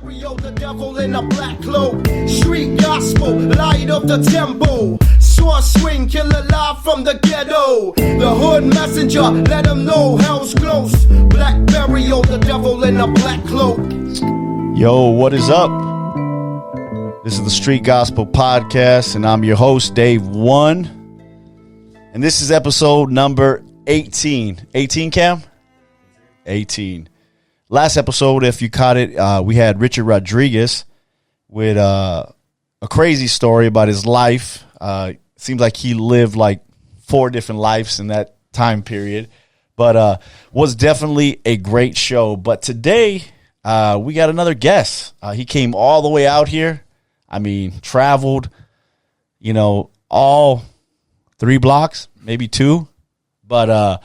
The devil in a black cloak, street gospel, light of the temple, sword swing, killer live from the ghetto, the hood messenger, let them know hell's close, black burial, the devil in a black cloak. Yo, what is up? This is the Street Gospel Podcast, and I'm your host, Dave One, and this is episode number 18. 18, Cam? 18. Last episode, if you caught it, we had Richard Rodriguez with a crazy story about his life. Seems like he lived like 4 different lives in that time period, but was definitely a great show. But today, we got another guest. He came all the way out here. I mean, traveled, all 3 blocks, maybe 2. But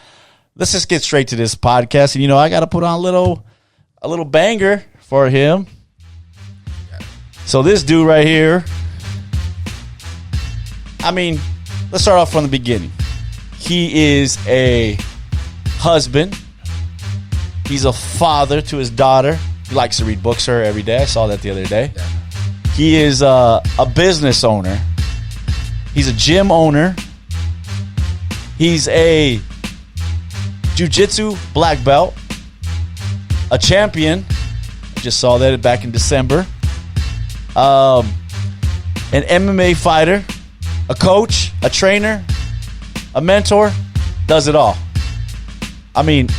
let's just get straight to this podcast. And, I got to put on a little banger for him. So this dude right here, I mean, let's start off from the beginning. He is a husband. He's a father to his daughter. He likes to read books to her every day. I saw that the other day. Yeah. He is a business owner. He's a gym owner. He's a Jiu-Jitsu black belt. A champion. Just saw that back in December. An MMA fighter. A coach. A trainer. A mentor. Does it all. I mean,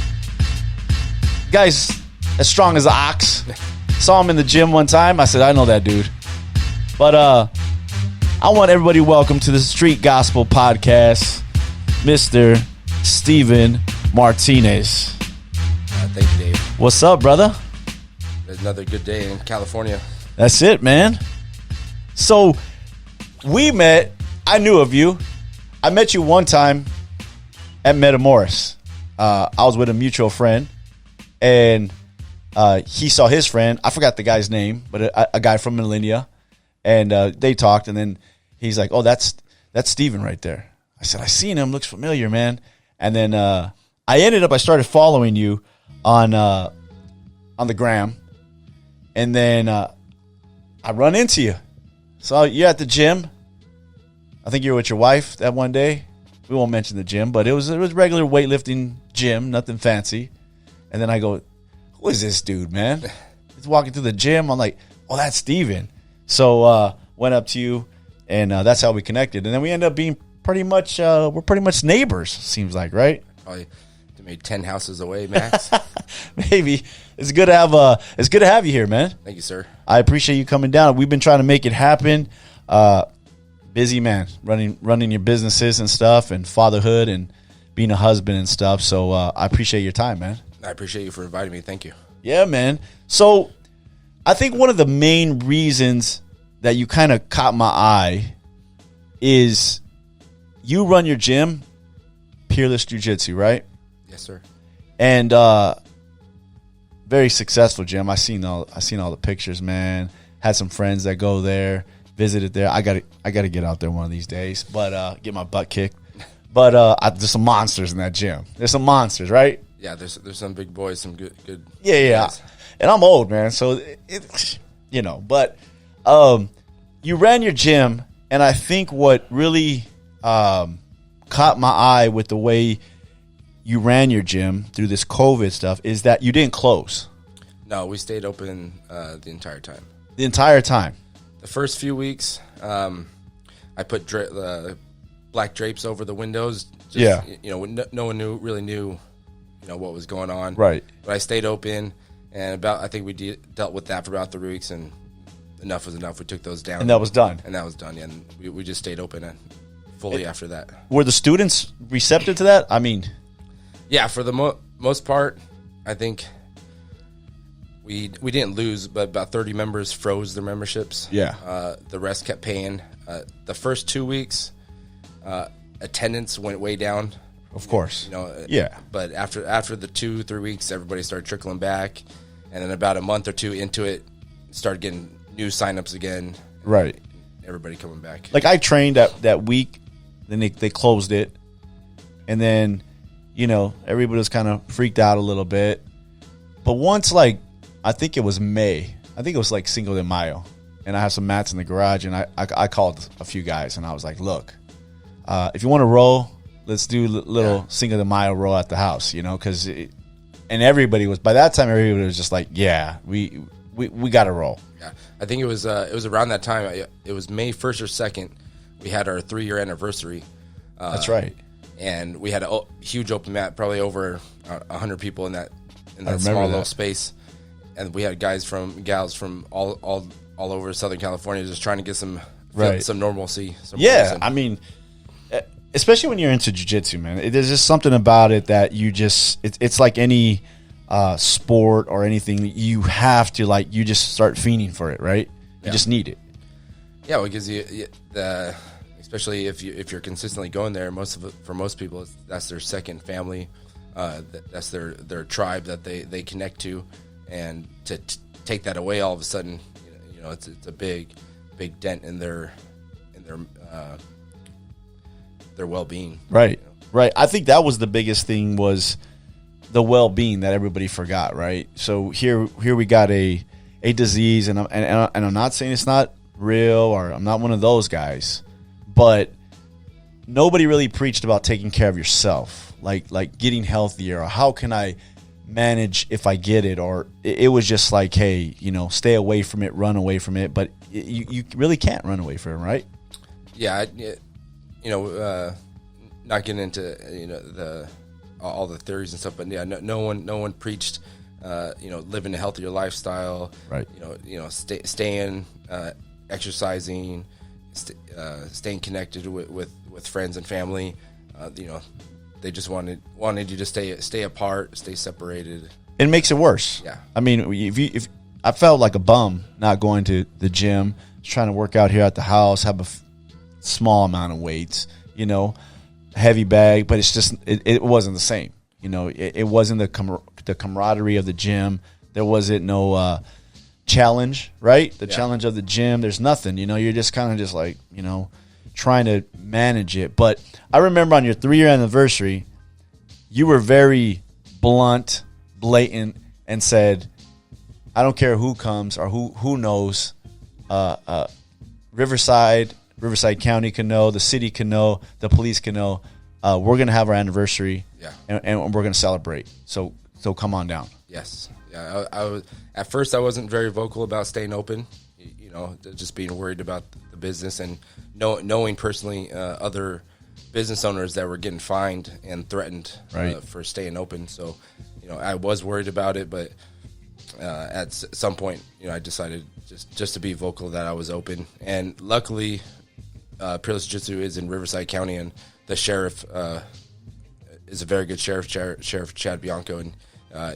guy's as strong as an ox. Saw him in the gym one time. I said, I know that dude. But I want everybody to welcome to the Street Gospel Podcast, Mr. Stephen Martinez. Thank you, Dave. What's up, brother? Another good day in California. That's it, man. So, we met. I knew of you. I met you one time at Metamoris. I was with a mutual friend, and he saw his friend. I forgot the guy's name, but a guy from Millennia. And they talked, and then he's like, oh, that's Steven right there. I said, I seen him. Looks familiar, man. And then I started following you on the gram, and then I run into you. So you're at the gym. I think you were with your wife that one day. We won't mention the gym, but it was regular weightlifting gym, nothing fancy. And then I go, who is this dude, man? He's walking through the gym. I'm like, oh, that's Steven. So went up to you, and that's how we connected. And then we ended up being pretty much neighbors. Seems like, right? Probably maybe 10 houses away, max. Maybe. It's good to have you here, man. Thank you, sir. I appreciate you coming down. We've been trying to make it happen. Busy man, running your businesses and stuff, and fatherhood, and being a husband and stuff. So I appreciate your time, man. I appreciate you for inviting me. Thank you. Yeah, man. So I think one of the main reasons that you kind of caught my eye is you run your gym, Peerless Jiu-Jitsu, right? Yes, sir. And very successful gym. I seen all the pictures, man. Had some friends that go there, visited there. I gotta get out there one of these days, but get my butt kicked. But there's some monsters in that gym. There's some monsters, right? Yeah, there's some big boys, some good. Yeah. Guys. And I'm old, man, so But you ran your gym, and I think what really caught my eye with the way you ran your gym through this COVID stuff is that you didn't close. No, we stayed open the entire time. The entire time. The first few weeks, I put black drapes over the windows. No one really knew, what was going on. Right. But I stayed open, and I think we dealt with that for about 3 weeks, and enough was enough. We took those down. And that was done. Yeah, and we just stayed open fully after that. Were the students receptive to that? I mean, yeah, for the most part, I think we didn't lose, but about 30 members froze their memberships. Yeah. The rest kept paying. The first 2 weeks, attendance went way down. Of course. Yeah. But after the 2-3 weeks, everybody started trickling back, and then about a month or 2 into it, started getting new signups again. Right. Everybody coming back. Like I trained that week, then they closed it, and then everybody was kind of freaked out a little bit. But once I think it was May, I think it was like Cinco de Mayo, and I had some mats in the garage, and I called a few guys, and I was like, look, if you want to roll, let's do little Cinco de Mayo roll at the house, because and everybody was, by that time, everybody was just like, yeah, we got to roll. Yeah, I think it was around that time. It was May 1st or 2nd. We had our 3-year anniversary. That's right. And we had a huge open mat, probably over 100 people in that small little space. And we had gals from all over Southern California just trying to get some normalcy. I mean, especially when you're into jiu-jitsu, man, there's just something about it that you just it's like any sport or anything. You have to you just start fiending for it, right? You just need it. Yeah, well, it gives you the. Especially if you're consistently going there, for most people, that's their second family, that's their tribe that they connect to, and to take that away all of a sudden, it's a big dent in their well-being. Right, right. I think that was the biggest thing, was the well-being that everybody forgot. Right. So here we got a disease, and I'm not saying it's not real, or I'm not one of those guys. But nobody really preached about taking care of yourself, like getting healthier, or how can I manage if I get it, or it was just like, hey, stay away from it, run away from it, but you really can't run away from it, right? Yeah, not getting into all the theories and stuff, but yeah, no one preached living a healthier lifestyle, right? Staying, exercising. Staying connected with friends and family, they just wanted you to stay apart, stay separated. It makes it worse. Yeah, I mean, if I felt like a bum not going to the gym, trying to work out here at the house, have a small amount of weights, heavy bag, but it's just it wasn't the same. It wasn't the camaraderie of the gym. There wasn't no challenge, right? The challenge of the gym. There's nothing, you're just kind of just like, trying to manage it. But I remember on your 3-year anniversary, you were very blunt, blatant, and said, I don't care who comes or who knows. Riverside County can know, the city can know, the police can know. We're going to have our anniversary, and we're going to celebrate. So come on down. Yes. Yeah, I was at first. I wasn't very vocal about staying open, just being worried about the business, and knowing personally other business owners that were getting fined and threatened for staying open. So, I was worried about it, but at some point, I decided just to be vocal that I was open. And luckily, Peerless Jiu-Jitsu is in Riverside County, and the sheriff is a very good sheriff, Sheriff Chad Bianco, and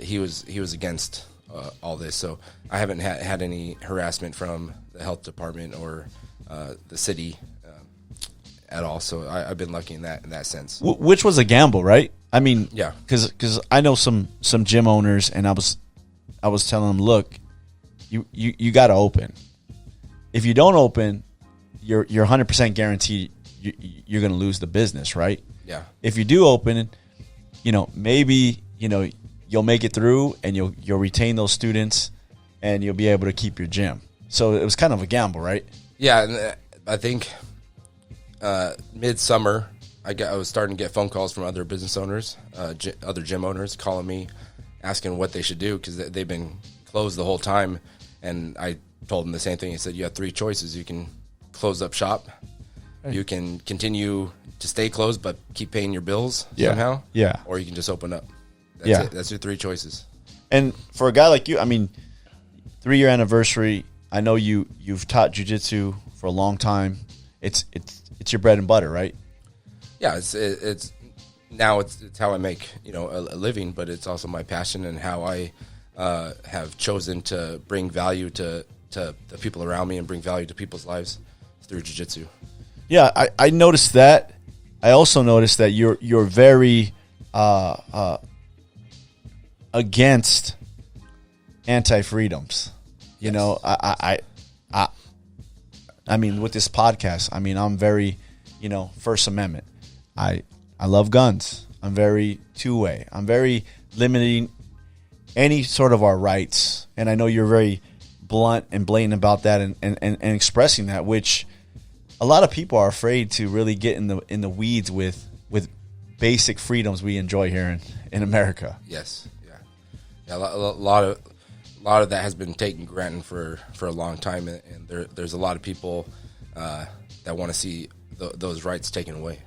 he was against all this, so I haven't had any harassment from the health department or the city at all. So I've been lucky in that sense. Which was a gamble, right? I mean, yeah, because I know some gym owners, and I was telling them, look, you got to open. If you don't open, you're 100% guaranteed you're going to lose the business, right? Yeah. If you do open, maybe you'll make it through, and you'll retain those students, and you'll be able to keep your gym. So it was kind of a gamble, right? Yeah, and I think midsummer, I was starting to get phone calls from other business owners, other gym owners, calling me, asking what they should do because they've been closed the whole time. And I told them the same thing. I said, you have 3 choices. You can close up shop. Right. You can continue to stay closed but keep paying your bills somehow. Yeah. Or you can just open up. That's it. That's your 3 choices. And for a guy like you, I mean, 3-year anniversary, I know you've taught jiu-jitsu for a long time. It's your bread and butter, right? Yeah, it's now it's how I make a living, but it's also my passion and how I have chosen to bring value to the people around me and bring value to people's lives through jiu-jitsu. Yeah, I noticed that. I also noticed that you're very against anti-freedoms. You know, I mean, with this podcast, I mean, I'm very, First Amendment. I love guns. I'm very two-way. I'm very limiting any sort of our rights. And I know you're very blunt and blatant about that and expressing that, which a lot of people are afraid to really get in the weeds with basic freedoms we enjoy here in America. Yes, yeah. A lot of that has been taken granted for a long time, and there's a lot of people that want to see those rights taken away.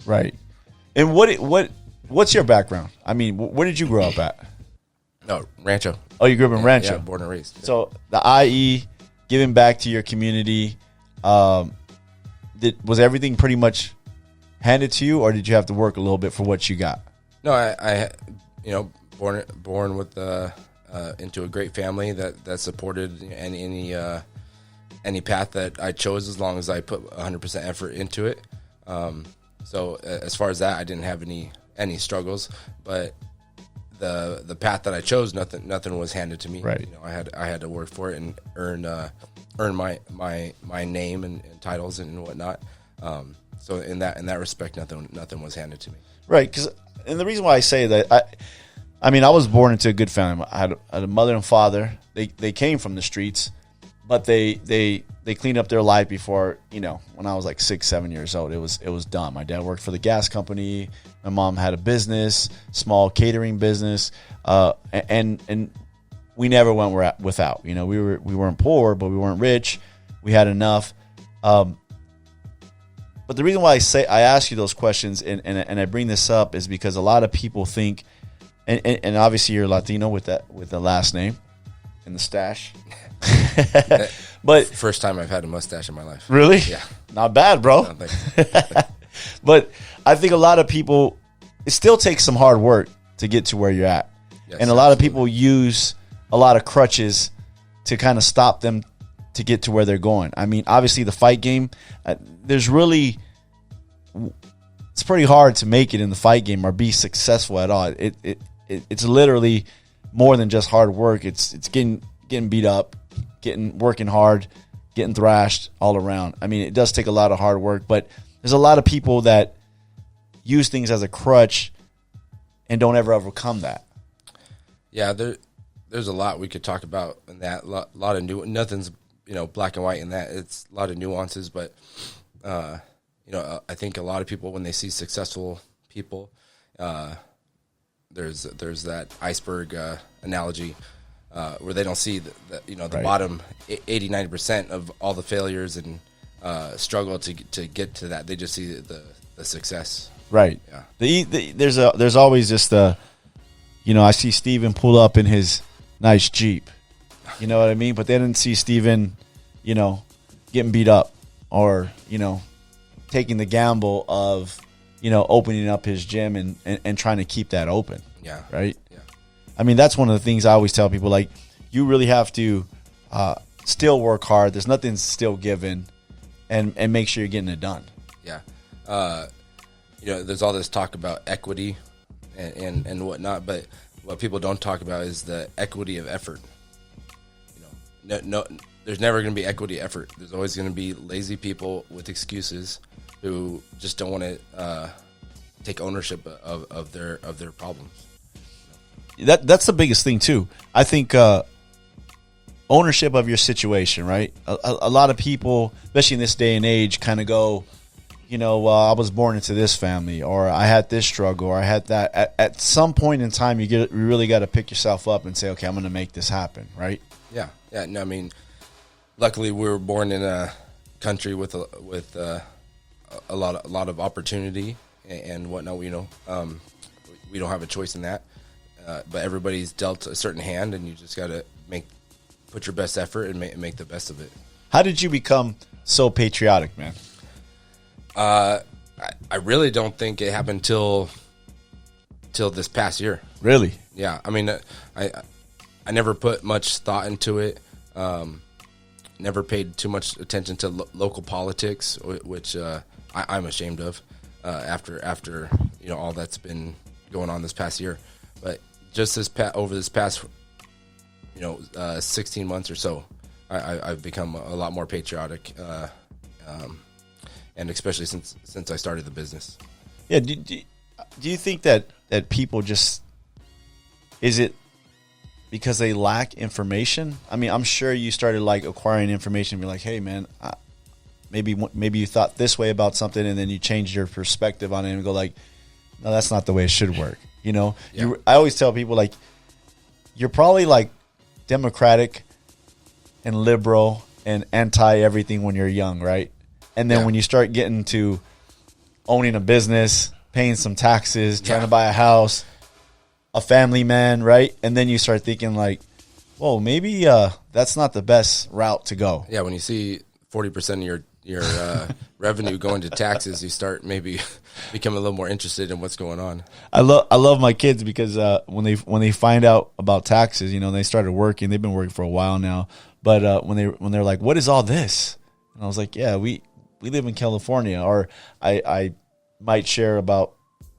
Right. And what's your background? I mean, where did you grow up at? No, Rancho. Oh, you grew up in Rancho. Yeah, born and raised. Yeah. So the IE, giving back to your community, was everything pretty much handed to you, or did you have to work a little bit for what you got? No, I born with into a great family that supported any path that I chose, as long as I put 100% effort into it. So as far as that, I didn't have any struggles, but the path that I chose, nothing was handed to me. Right. You know, I had to work for it and earn my name and titles and whatnot. So in that respect, nothing was handed to me. Right. And the reason why I say that, I mean, I was born into a good family. I had a mother and father. They came from the streets, but they cleaned up their life before, you know, when I was like 6, 7 years old. It was done. My dad worked for the gas company. My mom had a business, small catering business, and we never went without. You know, we weren't poor, but we weren't rich. We had enough. But the reason why I ask you those questions and I bring this up is because a lot of people think, and obviously you're Latino with the last name and the stash. But First time I've had a mustache in my life. Really? Yeah. Not bad, bro. No, thank you. But I think a lot of people, it still takes some hard work to get to where you're at. Yes, and a lot of absolutely. people use a lot of crutches to kind of stop them to get to where they're going. I mean, obviously the fight game, it's pretty hard to make it in the fight game or be successful at all. It's literally more than just hard work. It's getting beat up, working hard, getting thrashed all around. I mean, it does take a lot of hard work, but there's a lot of people that use things as a crutch and don't ever overcome that. Yeah, there's a lot we could talk about in that. Lot of nothing's black and white in that. It's a lot of nuances, but I think a lot of people, when they see successful people, there's that iceberg analogy where they don't see the Right. bottom 80-90% of all the failures and struggle to get to that. They just see the success. Right. Yeah. There's always just I see Stephen pull up in his nice Jeep. You know what I mean? But they didn't see Stephen, getting beat up or, taking the gamble of, opening up his gym and trying to keep that open. Yeah. Right? Yeah. I mean, that's one of the things I always tell people, like, you really have to still work hard. There's nothing still given and make sure you're getting it done. Yeah. There's all this talk about equity and whatnot, but what people don't talk about is the equity of effort. No, there's never going to be equity effort. There's always going to be lazy people with excuses who just don't want to take ownership of their problems. That's the biggest thing too. I think ownership of your situation, right? A lot of people, especially in this day and age, kind of go, I was born into this family, or I had this struggle, or I had that. At some point in time, you really got to pick yourself up and say, okay, I'm going to make this happen, right? Yeah. No, I mean, luckily we were born in a country with a lot of opportunity and whatnot. We don't have a choice in that. But everybody's dealt a certain hand, and you just got to put your best effort and make the best of it. How did you become so patriotic, man? I really don't think it happened till this past year. Really? Yeah, I mean, I never put much thought into it. Never paid too much attention to local politics, which I'm ashamed of after all that's been going on this past year. But just over this past 16 months or so, I've become a lot more patriotic, and especially since I started the business. Yeah. Do you think that people just, is it because they lack information. I mean, I'm sure you started like acquiring information and be like, hey man, maybe you thought this way about something, and then you changed your perspective on it and go like, no, that's not the way it should work. You know, I always tell people like, you're probably like Democratic and liberal and anti everything when you're young, right? And then when you start getting to owning a business, paying some taxes, trying to buy a house, a family man, right? And then you start thinking like, whoa, maybe that's not the best route to go. Yeah, when you see 40% of your revenue going to taxes, you start maybe becoming a little more interested in what's going on. I love my kids because when they find out about taxes, you know, they started working. They've been working for a while now, but when they're like, what is all this? And I was like, yeah, we live in California, or I might share about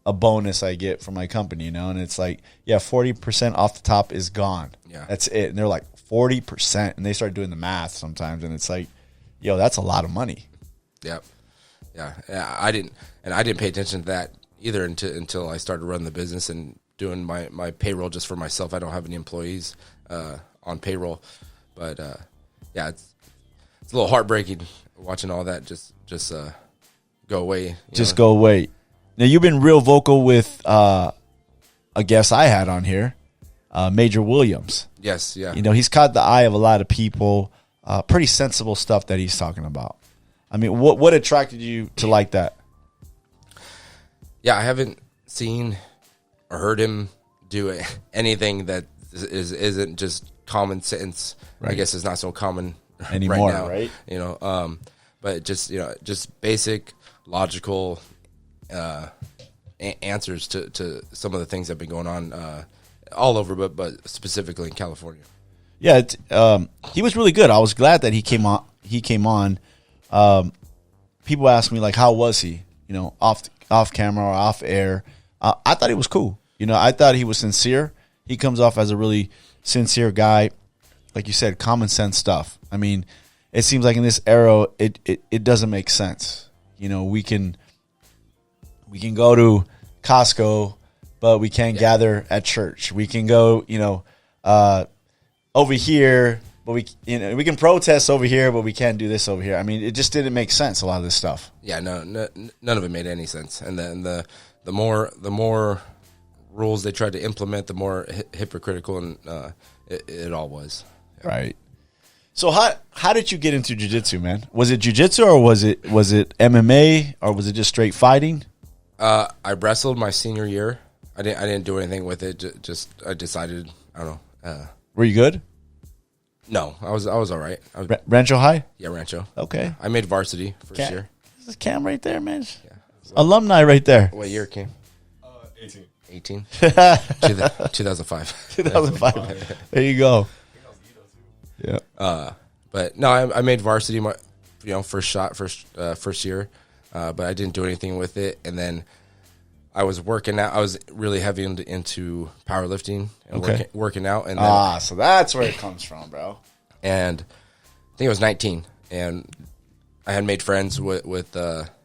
a bonus I get from my company, you know, and it's like, yeah, 40% off the top is gone. Yeah. That's it. And they're like 40%, and they start doing the math sometimes, and it's like, yo, that's a lot of money. Yep. Yeah. I didn't pay attention to that either until I started running the business and doing my payroll just for myself. I don't have any employees on payroll, but yeah, it's a little heartbreaking watching all that just go away. Just go away. Now, you've been real vocal with a guest I had on here, Major Williams. Yes, yeah. You know, he's caught the eye of a lot of people. Pretty sensible stuff that he's talking about. I mean, what attracted you to like that? Yeah, I haven't seen or heard him do anything that isn't just common sense. Right. I guess it's not so common Anymore, right now, right? You know, but just basic logical answers to some of the things that have been going on all over, but specifically in California. Yeah, he was really good. I was glad that he came on. People ask me like, how was he? You know, off camera or off air. I thought he was cool. You know, I thought he was sincere. He comes off as a really sincere guy. Like you said, common sense stuff. I mean, it seems like in this era, it doesn't make sense. You know, we can go to Costco, but we can't gather at church. We can go, you know, over here, but we can protest over here, but we can't do this over here. I mean, it just didn't make sense, a lot of this stuff. Yeah, no, none of it made any sense. And then the more rules they tried to implement, the more hypocritical and it all was. Yeah. Right. So how did you get into jiu-jitsu, man? Was it jiu-jitsu, or was it MMA, or was it just straight fighting? I wrestled my senior year. I didn't do anything with it. Just I decided, I don't know. Were you good? No, I was all right. Rancho High? Yeah, Rancho. Okay. I made varsity first year. This is Cam right there, man. Yeah. Alumni right there. What year, Cam? 18. 18? 2005. 2005. There you go. Yeah. But no, I made varsity my first year, but I didn't do anything with it. And then I was working out. I was really heavy into powerlifting and working out. And then, so that's where it comes from, bro. And I think I was 19, and I had made friends with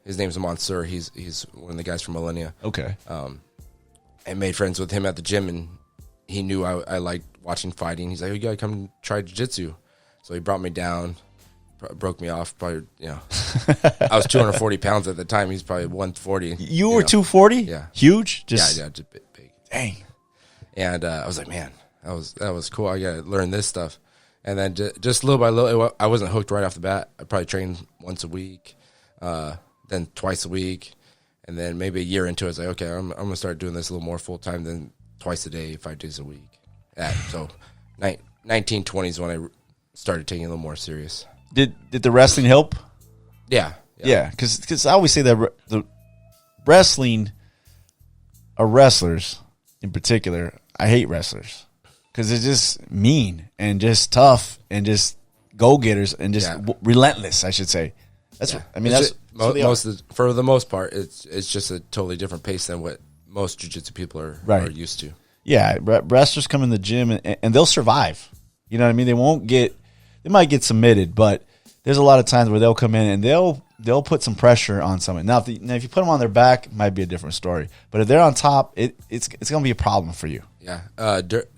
his name's Mansur. He's one of the guys from Millennia. Okay. I made friends with him at the gym, and he knew I liked watching fighting. He's like, you gotta come try jiu-jitsu. So he brought me down, broke me off. Probably, I was 240 pounds at the time. He's probably 140. You were 240? Yeah. Huge? Yeah, just big. Dang. And I was like, man, that was cool. I gotta learn this stuff. And then just little by little, I wasn't hooked right off the bat. I probably trained once a week, then twice a week, and then maybe a year into it, I was like, okay, I'm gonna start doing this a little more full time than twice a day, 5 days a week. So 1920s when I started taking it a little more serious. Did the wrestling help? Yeah. Yeah, because I always say that the wrestling, or wrestlers in particular, I hate wrestlers because they're just mean and just tough and just go-getters and just relentless, I should say. That's what, I mean, it's that's for the most part, it's just a totally different pace than what most jiu-jitsu people are used to. Yeah, wrestlers come in the gym and they'll survive. You know what I mean? They might get submitted, but there's a lot of times where they'll come in and they'll put some pressure on someone. Now, if you put them on their back, it might be a different story. But if they're on top, it's going to be a problem for you. Yeah.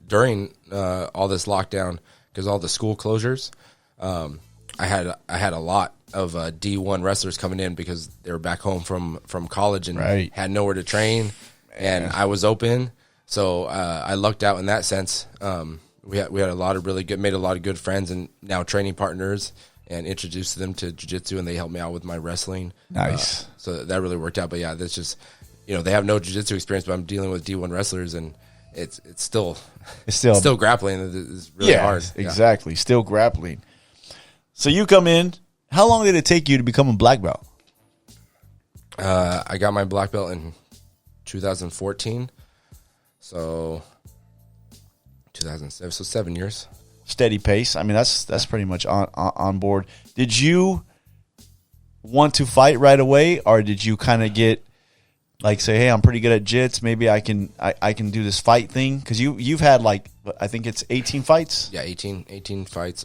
During all this lockdown, because all the school closures, I had a lot of D1 wrestlers coming in because they were back home from college and had nowhere to train, and I was open, so I lucked out in that sense. We had a lot of made a lot of good friends and now training partners, and introduced them to jiu-jitsu, and they helped me out with my wrestling. Nice. So that really worked out. But yeah, that's just, they have no jiu-jitsu experience, but I'm dealing with D1 wrestlers, and it's still grappling. It's really hard. Exactly. Still grappling. So you come in. How long did it take you to become a black belt? I got my black belt in 2014. So 2007. So 7 years. Steady pace. I mean, that's pretty much on board. Did you want to fight right away, or did you kind of get say, hey, I'm pretty good at jits. Maybe I can do this fight thing? Because you've had I think it's 18 fights. Yeah, 18 fights.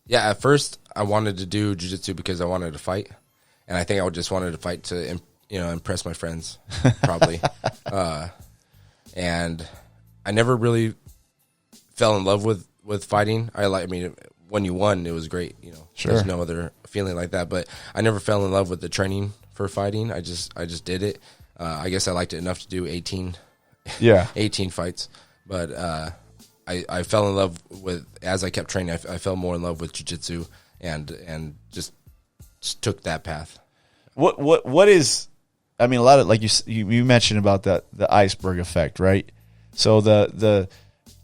Yeah, at first I wanted to do jiu-jitsu because I wanted to fight, and I think I just wanted to fight to impress my friends, probably. And I never really fell in love with fighting. When you won, it was great. Sure. There's no other feeling like that. But I never fell in love with the training for fighting. I just did it. I guess I liked it enough to do 18 fights. But I fell in love with, as I kept training, I fell more in love with jiu-jitsu and just took that path. What is, a lot of, like you mentioned about the iceberg effect, right? So the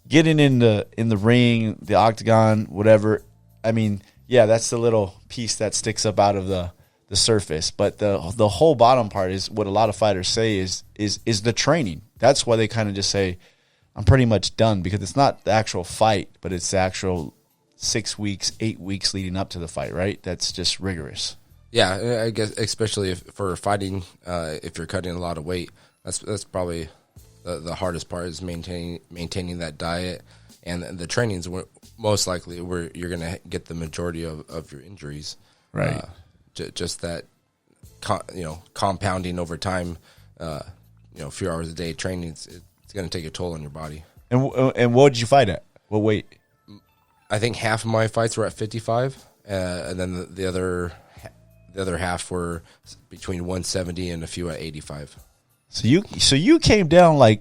getting in the ring, the octagon, whatever, that's the little piece that sticks up out of the surface. But the whole bottom part is what a lot of fighters say is the training. That's why they kind of just say, I'm pretty much done, because it's not the actual fight, but it's the actual 6 weeks, 8 weeks leading up to the fight, right? That's just rigorous. Yeah, I guess especially for fighting, if you're cutting a lot of weight, that's probably the hardest part, is maintaining that diet, and the trainings most likely where you're going to get the majority of your injuries. Right. Just that, compounding over time. A few hours a day training. It's going to take a toll on your body. And what did you fight at? What weight? I think half of my fights were at 55, and then the other half were between 170 and a few at 85. So you came down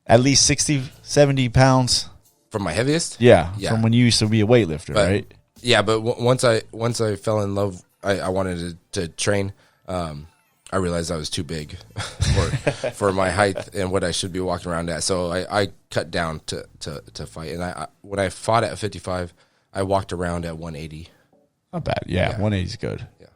at least 60, 70 pounds from my heaviest. Yeah. From when you used to be a weightlifter, right? Yeah, but once I fell in love, I wanted to train. I realized I was too big for my height and what I should be walking around at. So I cut down to fight. And when I fought at 55, I walked around at 180. Not bad. Yeah. 180 is good. Yeah.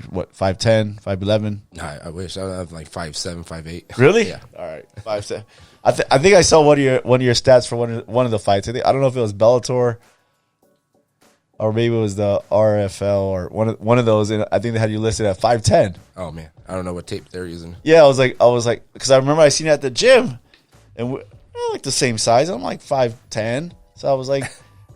What, 5'10", 5'11"? I wish. I have 5'7", 5'8". Really? Yeah. All right. 5'7". I think I saw one of your stats for one of the fights. I don't know if it was Bellator or maybe it was the RFL or one of those. And I think they had you listed at 5'10". Oh man, I don't know what tape they're using. Yeah, I was like, because I remember I seen it at the gym, and we're the same size. I'm 5'10", so I was like,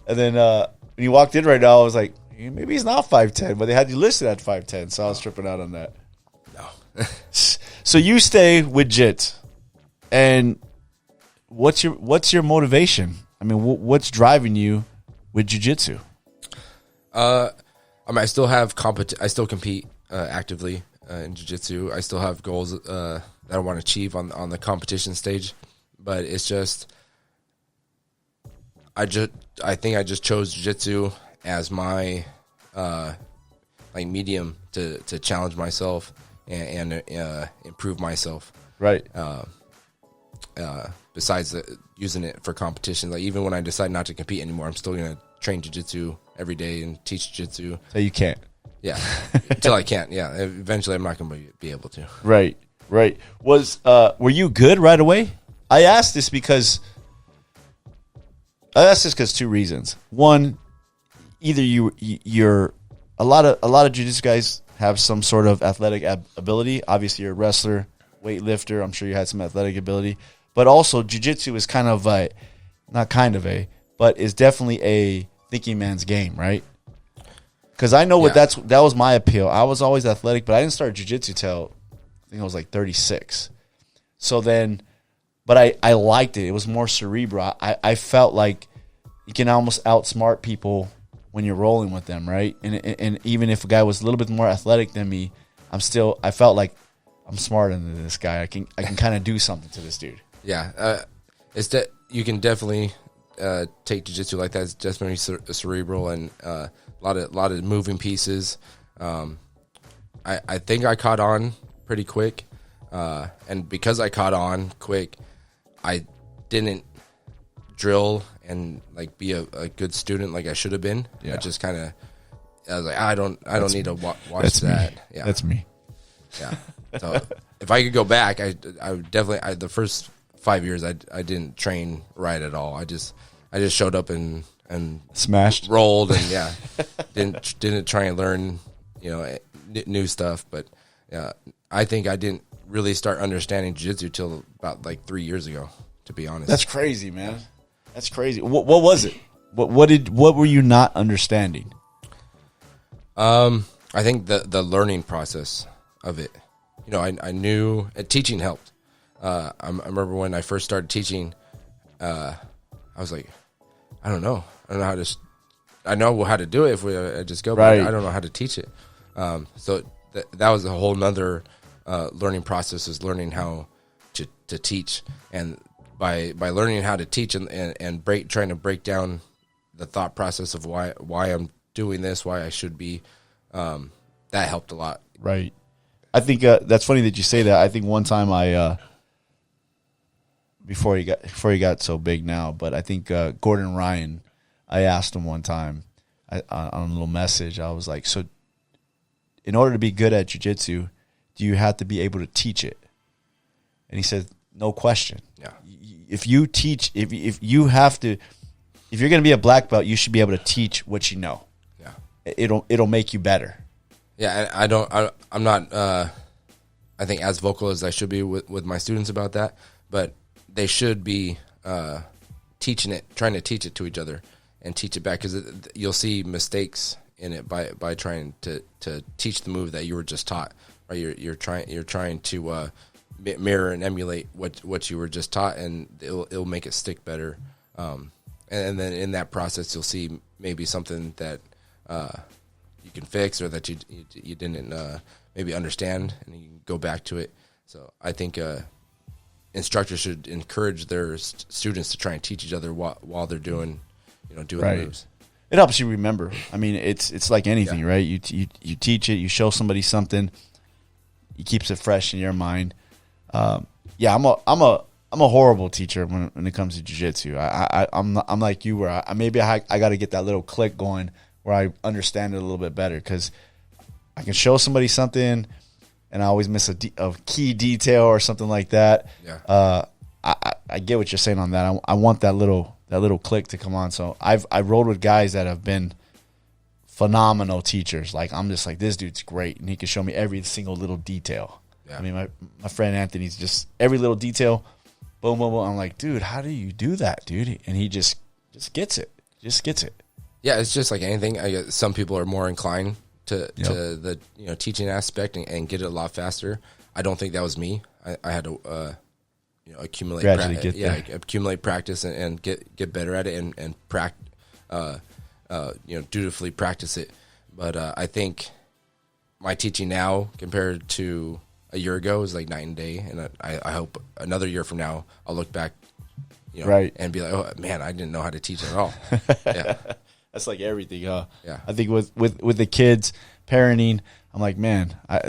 and then when you walked in right now, I was like, maybe he's not 5'10", but they had you listed at 5'10", so I was tripping out on that. No. So you stay with JIT, and what's your motivation? What's driving you with jiu-jitsu? I still have I still compete actively in jiu-jitsu. I still have goals that I want to achieve on the competition stage, but it's just I think I just chose jiu-jitsu as my medium to challenge myself and improve myself. Right. Besides using it for competition, even when I decide not to compete anymore, I'm still gonna train jiu-jitsu every day and teach jiu-jitsu. So you can't. Yeah, until I can't. Yeah, eventually I'm not gonna be able to. Right. Were you good right away? I asked this because two reasons. One, either you're a lot of jiu-jitsu guys have some sort of athletic ability. Obviously, you're a wrestler, weightlifter. I'm sure you had some athletic ability, but also jiu-jitsu is but is definitely a thinking man's game, right? Because I know what Yeah. that was my appeal. I was always athletic, but I didn't start jiu-jitsu till I think I was like 36. So then, but I liked it. It was more cerebral. I felt like you can almost outsmart people when you're rolling with them, right? And even if a guy was a little bit more athletic than me, I felt like I'm smarter than this guy. I can kind of do something to this dude. Yeah, it's that you can definitely take jiu-jitsu like that. It's definitely cerebral and a lot of moving pieces. I think I caught on pretty quick, and because I caught on quick, I didn't drill and like be a good student like I should have been. Yeah. I was like, I don't need to watch That's that. me. Yeah, That's me. yeah. So if I could go back, I would definitely. The first 5 years, I didn't train right at all. I just showed up and Smashed. rolled and yeah, didn't try and learn new stuff. But yeah, I think I didn't really start understanding jiu-jitsu till about like 3 years ago. To be honest, That's crazy, man. That's crazy. What was it? What were you not understanding? I think the learning process of it. I knew teaching helped. I remember when I first started teaching, I was like, I don't know how to. I know how to do it if I just go, Right. but I don't know how to teach it. So that was a whole nother learning process, is learning how to teach, and by learning how to teach and trying to break down the thought process of why I'm doing this, why I should be, that helped a lot. Right. I think that's funny that you say that. I think one time I before he got so big now, but I think Gordon Ryan, I asked him one time on a little message. I was like, so in order to be good at jiu-jitsu, do you have to be able to teach it? And he said, no question. Yeah. If you teach, if you're going to be a black belt, you should be able to teach what you know. Yeah. It'll make you better. Yeah, and I'm not, I think, as vocal as I should be with my students about that, but they should be trying to teach it to each other and teach it back, because you'll see mistakes in it by trying to teach the move that you were just taught. Right? You're trying to mirror and emulate what you were just taught, and it'll make it stick better. And then in that process, you'll see maybe something that you can fix, or that you didn't maybe understand, and you can go back to it. So I think instructors should encourage their students to try and teach each other while they're doing the moves. It helps you remember. I mean, it's like anything, Yeah. right? You teach it, you show somebody something, it keeps it fresh in your mind. Yeah, I'm a horrible teacher when it comes to jiu-jitsu. I'm like you, where I got to get that little click going where I understand it a little bit better, because I can show somebody something and I always miss a key detail or something like that. Yeah. I get what you're saying on that. I want that little click to come on. So I've rolled with guys that have been phenomenal teachers. Like, I'm just like, this dude's great, and he can show me every single little detail. Yeah. I mean, my friend Anthony's just every little detail, boom, boom, boom. I'm like, dude, how do you do that, dude? And he just gets it. Just gets it. Yeah, it's just like anything. I guess some people are more inclined to the teaching aspect and get it a lot faster. I don't think that was me. I had to accumulate Gradually get there. accumulate practice and get better at it and dutifully practice it. But I think my teaching now compared to a year ago is like night and day, and I hope another year from now I'll look back, Right. and be like, oh man, I didn't know how to teach at all. Yeah. That's like everything, huh? Yeah. I think with the kids, parenting, I'm like, man, I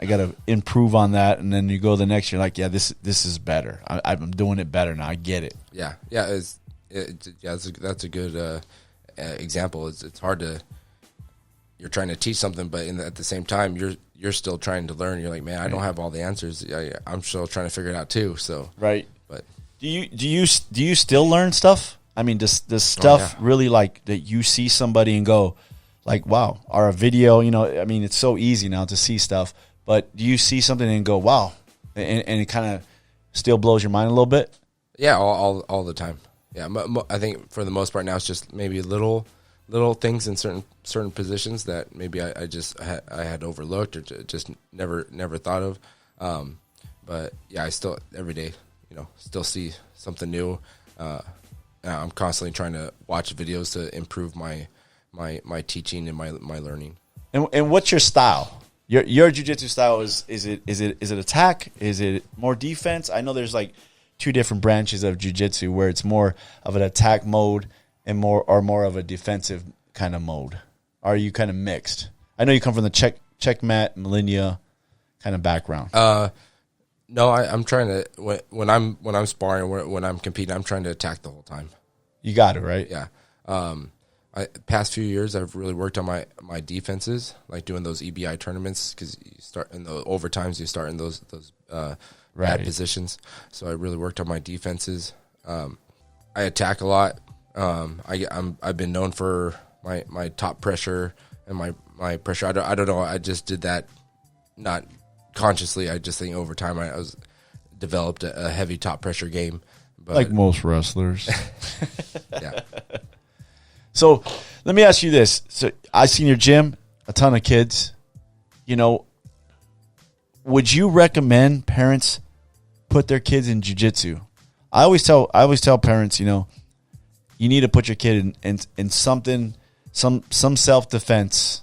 got to improve on that. And then you go the next year, like, yeah, this is better. I'm doing it better now. I get it. Yeah. That's a good example. It's hard to, you're trying to teach something, but at the same time, you're still trying to learn. You're like, man, I don't have all the answers. I'm still trying to figure it out too. So right. But do you still learn stuff? I mean, does stuff really, like, that you see somebody and go, like, wow, or a video, I mean, it's so easy now to see stuff, but do you see something and go, wow, and it kind of still blows your mind a little bit? yeah, all the time. Yeah. I think for the most part now it's just maybe little little things in certain positions that maybe I had overlooked or just never thought of. But yeah, I still every day, still see something new. I'm constantly trying to watch videos to improve my teaching and my learning. And what's your style? Your jiu-jitsu style is it attack? Is it more defense? I know there's like two different branches of jiu-jitsu where it's more of an attack mode and more of a defensive kind of mode. Are you kind of mixed? I know you come from the checkmat millennia kind of background. No, I'm trying to when I'm sparring, when I'm competing, I'm trying to attack the whole time. You got it, right? Yeah. Past few years, I've really worked on my defenses, like doing those EBI tournaments, because you start in the overtimes, you start in those bad positions. So I really worked on my defenses. I attack a lot. I've been known for my top pressure and my pressure. I don't know. I just did that not consciously. I just think over time I developed a heavy top pressure game. But, like most wrestlers. Yeah. So let me ask you this. So I seen your gym, a ton of kids. Would you recommend parents put their kids in jiu-jitsu? I always tell parents, you need to put your kid in something, some self-defense,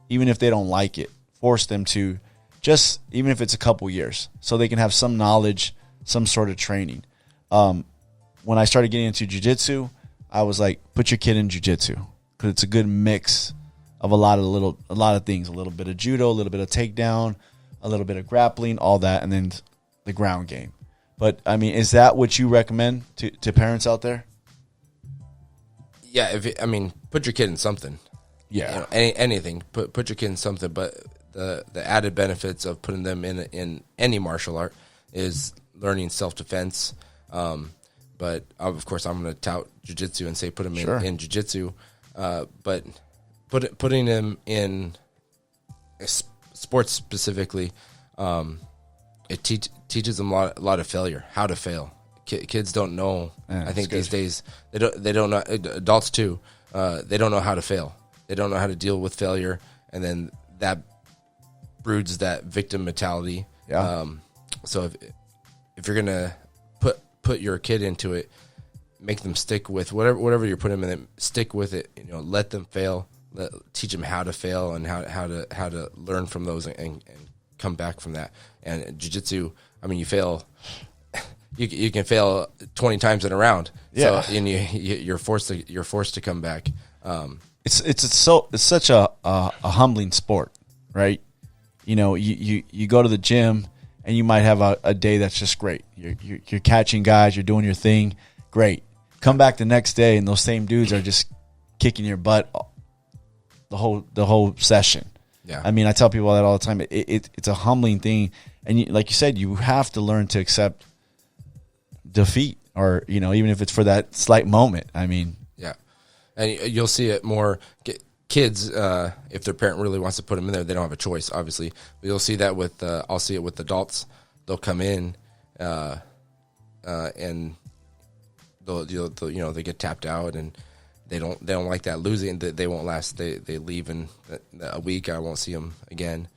even if they don't like it. Force them to, just even if it's a couple years, so they can have some knowledge, some sort of training. When I started getting into jiu-jitsu, I was like, put your kid in jiu-jitsu because it's a good mix of a lot of things, a little bit of judo, a little bit of takedown, a little bit of grappling, all that, and then the ground game. But I mean, is that what you recommend to parents out there? Yeah, put your kid in something. Yeah, anything. Put your kid in something. But the added benefits of putting them in any martial art is learning self-defense. But of course, I'm going to tout jiu-jitsu and say put them in jiu-jitsu. But putting them in sports specifically, it teaches them a lot of failure, how to fail. Kids don't know. I think these days they don't know. Adults too. They don't know how to fail. They don't know how to deal with failure, and then that broods that victim mentality. Yeah. So if you're gonna put your kid into it, make them stick with whatever you're putting them in. Stick with it. Let them fail. Teach them how to fail and how to learn from those and come back from that. And jiu-jitsu, you fail. You can fail 20 times in a round. Yeah. So and you're forced to come back. It's such a humbling sport, right? You go to the gym and you might have a day that's just great. You're catching guys, you're doing your thing, great. Come back the next day and those same dudes are just kicking your butt the whole session. Yeah. I tell people that all the time. It's a humbling thing, and like you said, you have to learn to accept defeat, or even if it's for that slight moment. Yeah, and you'll see it more. Kids, if their parent really wants to put them in there, they don't have a choice, obviously. But you'll see that with I'll see it with adults. They'll come in, and they'll they get tapped out, and they don't like that losing. They won't last. They leave in a week. I won't see them again.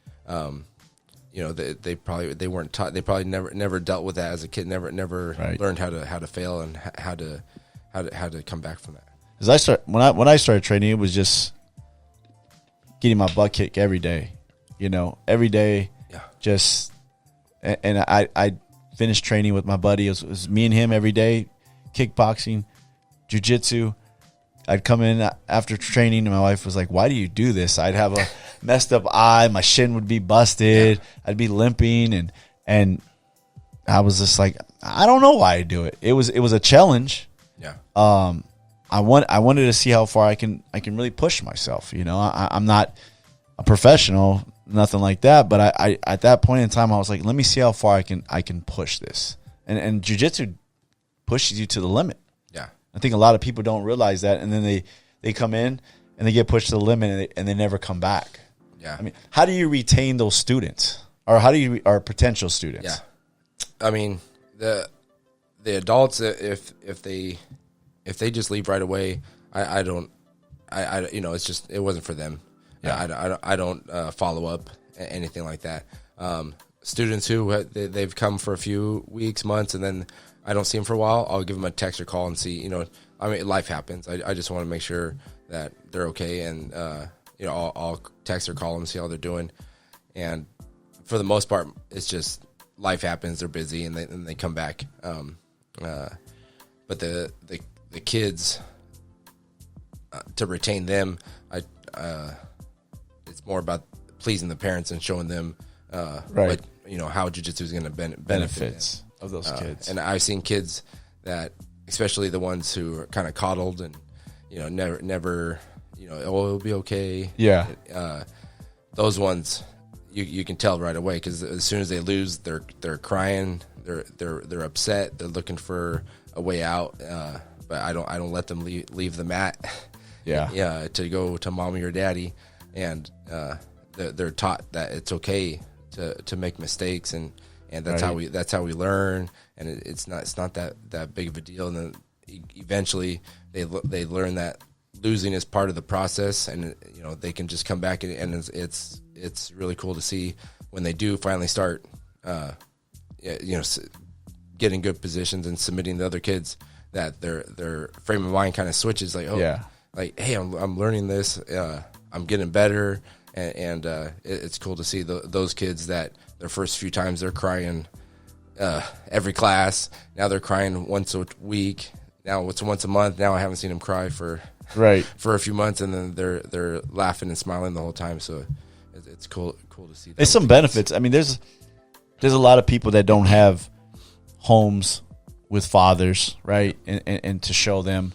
They weren't taught. They probably never dealt with that as a kid. Never right. learned how to fail and how to come back from that. Because when I started training, it was just getting my butt kicked every day. Every day. Yeah. Just and I finished training with my buddy. It was me and him every day, kickboxing, jiu-jitsu. I'd come in after training, and my wife was like, "Why do you do this?" I'd have a messed up eye. My shin would be busted. Yeah. I'd be limping, and I was just like, I don't know why I do it. It was a challenge. Yeah. I wanted to see how far I can really push myself. I'm not a professional, nothing like that. But I at that point in time, I was like, let me see how far I can push this. And jiu-jitsu pushes you to the limit. Yeah. I think a lot of people don't realize that, and then they come in and they get pushed to the limit, and they never come back. Yeah. How do you retain those students, or how do you or potential students? Yeah. The adults, if they just leave right away, I don't it's just, it wasn't for them. Yeah. I don't follow up anything like that. Students who they've come for a few weeks, months, and then I don't see them for a while, I'll give them a text or call and see, life happens. I just want to make sure that they're okay. And, I'll text or call them, see how they're doing. And for the most part, it's just life happens. They're busy and they come back. But the kids, to retain them, it's more about pleasing the parents and showing them right. how jiu-jitsu is going to benefits of those kids. And I've seen kids that, especially the ones who are kind of coddled and never it'll be okay. Yeah. Those ones you can tell right away, because as soon as they lose, they're crying, they're upset, they're looking for a way out. But I don't let them leave the mat. Yeah. To go to mommy or daddy, and they're taught that it's okay to make mistakes, and that's right. how we learn, and it's not that big of a deal. And then eventually they learn that losing is part of the process, and they can just come back, and it's really cool to see when they do finally start getting good positions and submitting the other kids, that their frame of mind kind of switches, like, like, hey, I'm learning this, I'm getting better, and it's cool to see those kids that their first few times they're crying every class, now they're crying once a week, now it's once a month, now I haven't seen them cry for a few months, and then they're laughing and smiling the whole time. So it's cool to see that. There's some benefits. I mean, there's a lot of people that don't have homes with fathers, right? And to show them,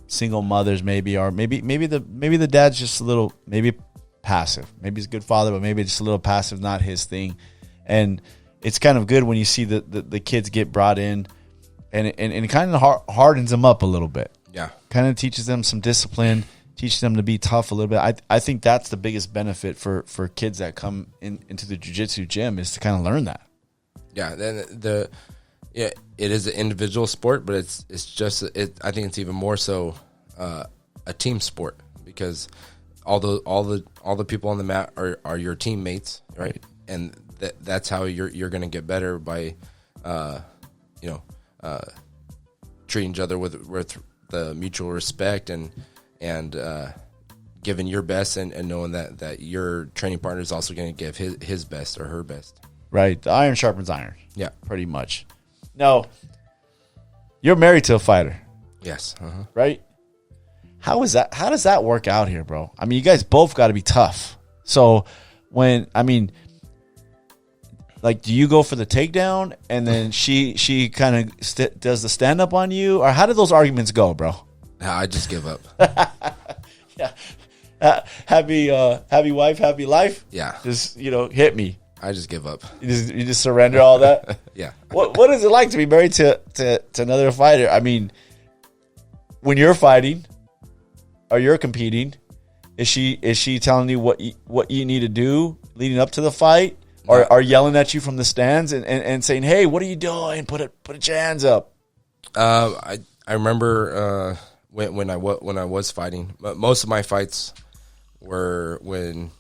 single mothers maybe, or maybe the dad's just a little maybe passive. Maybe he's a good father, but maybe just a little passive, not his thing. And it's kind of good when you see the kids get brought in, and it kind of hardens them up a little bit. Yeah, kind of teaches them some discipline, teaches them to be tough a little bit. I think that's the biggest benefit for kids that come into the jiu-jitsu gym, is to kind of learn that. Yeah, then it is an individual sport, but it's just I think it's even more so a team sport, because all the people on the mat are your teammates, right? And that's how you're going to get better, by treating each other with the mutual respect and giving your best, and knowing that your training partner is also going to give his best or her best. Right. The iron sharpens iron. Yeah. Pretty much. Now, you're married to a fighter. Yes. Uh-huh. Right? How does that work out here, bro? I mean, you guys both got to be tough. So do you go for the takedown, and then she kind of does the stand up on you, or how do those arguments go, bro? I just give up. Yeah. Happy wife, happy life. Yeah. Just hit me. I just give up. You just surrender all that. Yeah. What is it like to be married to another fighter? I mean, when you're fighting or you're competing, is she telling you what you need to do leading up to the fight, or are yelling at you from the stands and saying, "Hey, what are you doing? Put your hands up." I remember when I was fighting. Most of my fights were when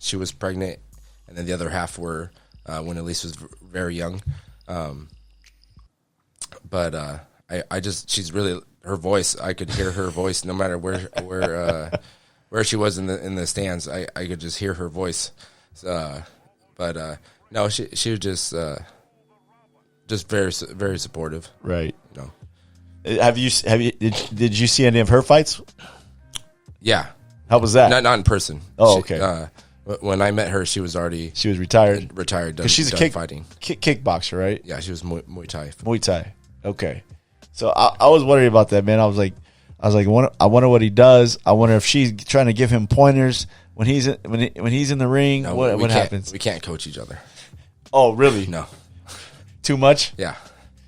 she was pregnant, and then the other half were when Elise was very young. But she's really, her voice, I could hear her voice no matter where she was in the stands. I could just hear her voice. But no, she was just very, very supportive. Right. Did you see any of her fights? Yeah. How was that? Not in person. Oh, okay. When I met her, she was retired. Because she's a fighting. Kickboxer, right? Yeah, she was Muay Thai. Muay Thai. Okay. So I was wondering about that, man. I was like, I wonder what he does. I wonder if she's trying to give him pointers when he's in the ring. No, what happens? We can't coach each other. Oh, really? No. Too much? Yeah.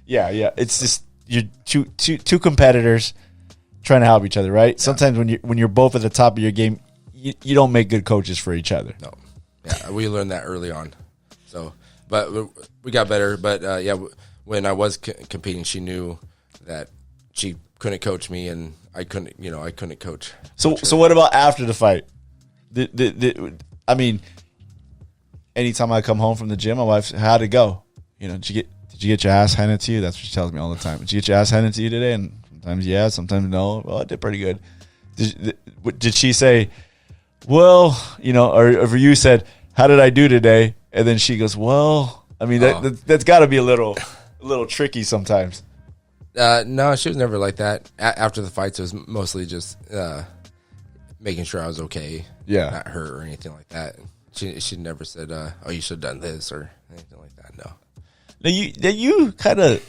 Yeah. It's just you're two competitors trying to help each other, right? Yeah. Sometimes when you're both at the top of your game, you don't make good coaches for each other. No. Yeah, we learned that early on. So, but we got better. But when I was competing, she knew that she couldn't coach me, and I couldn't coach. So what about after the fight? I mean, anytime I come home from the gym, my wife, how'd it go? Did you get your ass handed to you? That's what she tells me all the time. Did you get your ass handed to you today? And sometimes yeah, sometimes no. Well, I did pretty good. Did she say, well, or you said, how did I do today? And then she goes, well, I mean, that's got to be a little tricky sometimes. No, she was never like that. After the fights, it was mostly just making sure I was okay. Yeah. Not hurt or anything like that. She never said, oh, you should have done this or anything like that. No. Now you kind of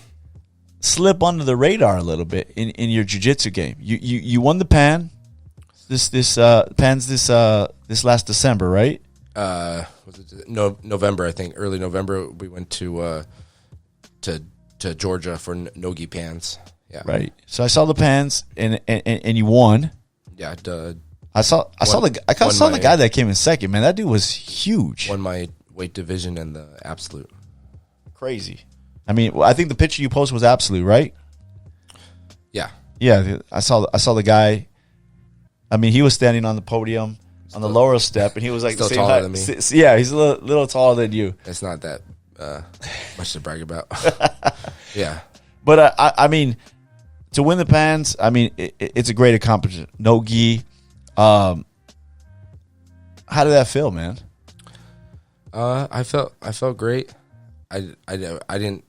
slip under the radar a little bit in your jiu-jitsu game. You won the PAN this last December, right? Was it November? I think early November. We went to Georgia for Nogi Pans. Yeah, right. So I saw the PANs and you won. Yeah, I saw the guy that came in second. Man, that dude was huge. Won my weight division and the absolute. Crazy. I mean, I think the picture you posted was absolute, right? Yeah. Yeah, I saw the guy. I mean, he was standing on the podium on the lower step, and he was like still the same taller height. than me. Yeah, he's a little taller than you. It's not that much to brag about. Yeah. But I mean, to win the PANs, I mean, it's a great accomplishment. No gi. How did that feel, man? I felt great. I didn't,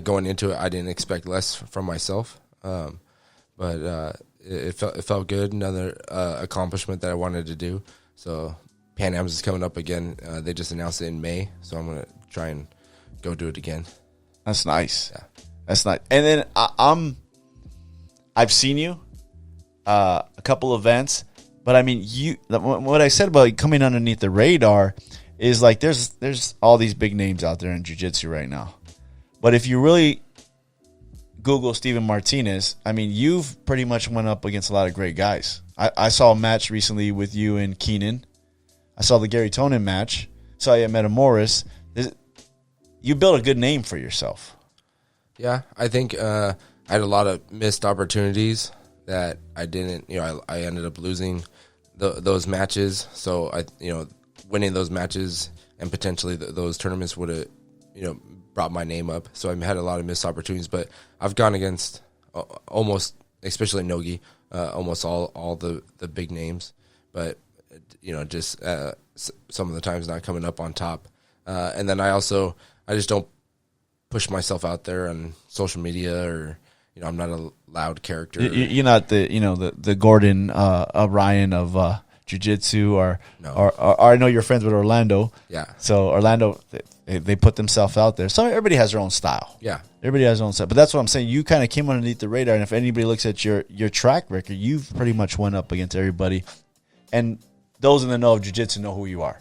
going into it, I didn't expect less from myself. But it felt good. Another accomplishment that I wanted to do. So Pan Am's is coming up again. They just announced it in May, so I'm gonna try and go do it again. That's nice. Yeah, that's nice. And then I've seen you a couple events, but I mean, what I said about coming underneath the radar is like there's all these big names out there in jiu-jitsu right now, but if you really Google Stephen Martinez, I mean, you've pretty much went up against a lot of great guys. I saw a match recently with you and Keenan. I saw the Gary Tonin match. Saw you at Metamoris. You built a good name for yourself. Yeah, I think I had a lot of missed opportunities that I didn't. I ended up losing those matches. So winning those matches and potentially those tournaments would have, brought my name up. So I had a lot of missed opportunities, but I've gone against almost, especially Nogi, almost all the big names. But just some of the times not coming up on top. And then I just don't push myself out there on social media, or I'm not a loud character. You're not the Gordon Ryan of jiu-jitsu, or I know you're friends with Orlando. Yeah. So Orlando, they put themselves out there. So everybody has their own style. Yeah. Everybody has their own style. But that's what I'm saying. You kind of came underneath the radar, and if anybody looks at your track record, you've pretty much went up against everybody. And those in the know of jiu-jitsu know who you are.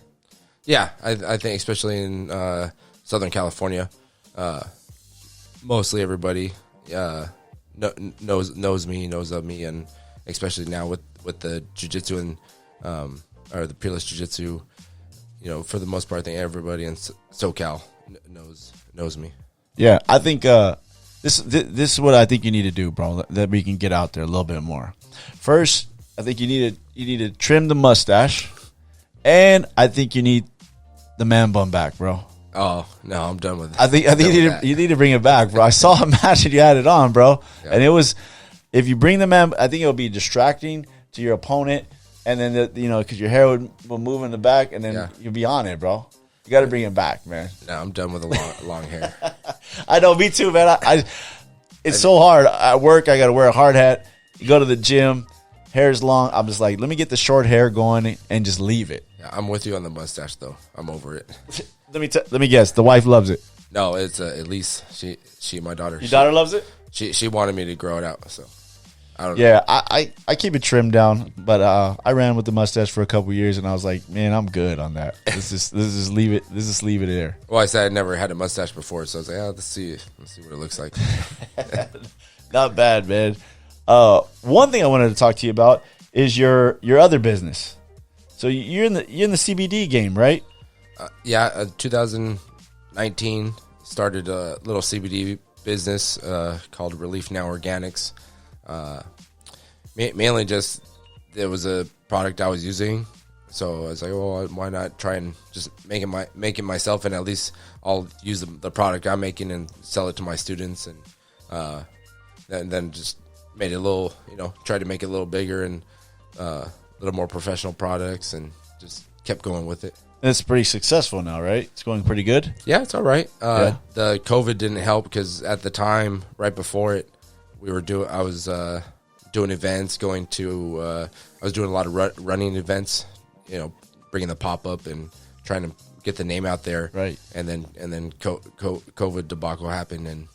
Yeah, I think especially in Southern California, mostly everybody knows me, knows of me, and especially now with the jiu-jitsu and or the Peerless Jiu-Jitsu, for the most part, I think everybody in SoCal knows me. Yeah, I think this is what I think you need to do, bro. That we can get out there a little bit more. First, I think you need to trim the mustache, and I think you need the man bun back, bro. Oh no, I'm done with it. I think you need to bring it back, bro. I saw a match and you had it on, bro, and it was. If you bring the man, I think it'll be distracting to your opponent, and then because your hair will move in the back, and then you'll be on it, bro. You got to bring it back, man. No, I'm done with the long hair. I know, me too, man. It's so hard. At work, I got to wear a hard hat. You go to the gym, hair's long. I'm just like, let me get the short hair going and just leave it. Yeah, I'm with you on the mustache, though. I'm over it. Let me guess. The wife loves it. No, it's at least she my daughter. Your daughter loves it. She wanted me to grow it out, so I don't know. Yeah, I keep it trimmed down, but I ran with the mustache for a couple years, and I was like, man, I'm good on that. Let's just leave it. Let's just leave it there. Well, I said I never had a mustache before, so I was like, let's see what it looks like. Not bad, man. One thing I wanted to talk to you about is your other business. So you're in the CBD game, right? 2019 started a little CBD business called Relief Now Organics. Mainly just there was a product I was using, so I was like, well, why not try and just make it myself, and at least I'll use the product I'm making and sell it to my students, and then just made it a little, tried to make it a little bigger and a little more professional products, and just kept going with it. And it's pretty successful now, right? It's going pretty good. Yeah, it's all right. Yeah. The COVID didn't help because at the time, right before it, I was doing events, I was doing a lot of running events, bringing the pop up and trying to get the name out there. Right. And then COVID debacle happened, and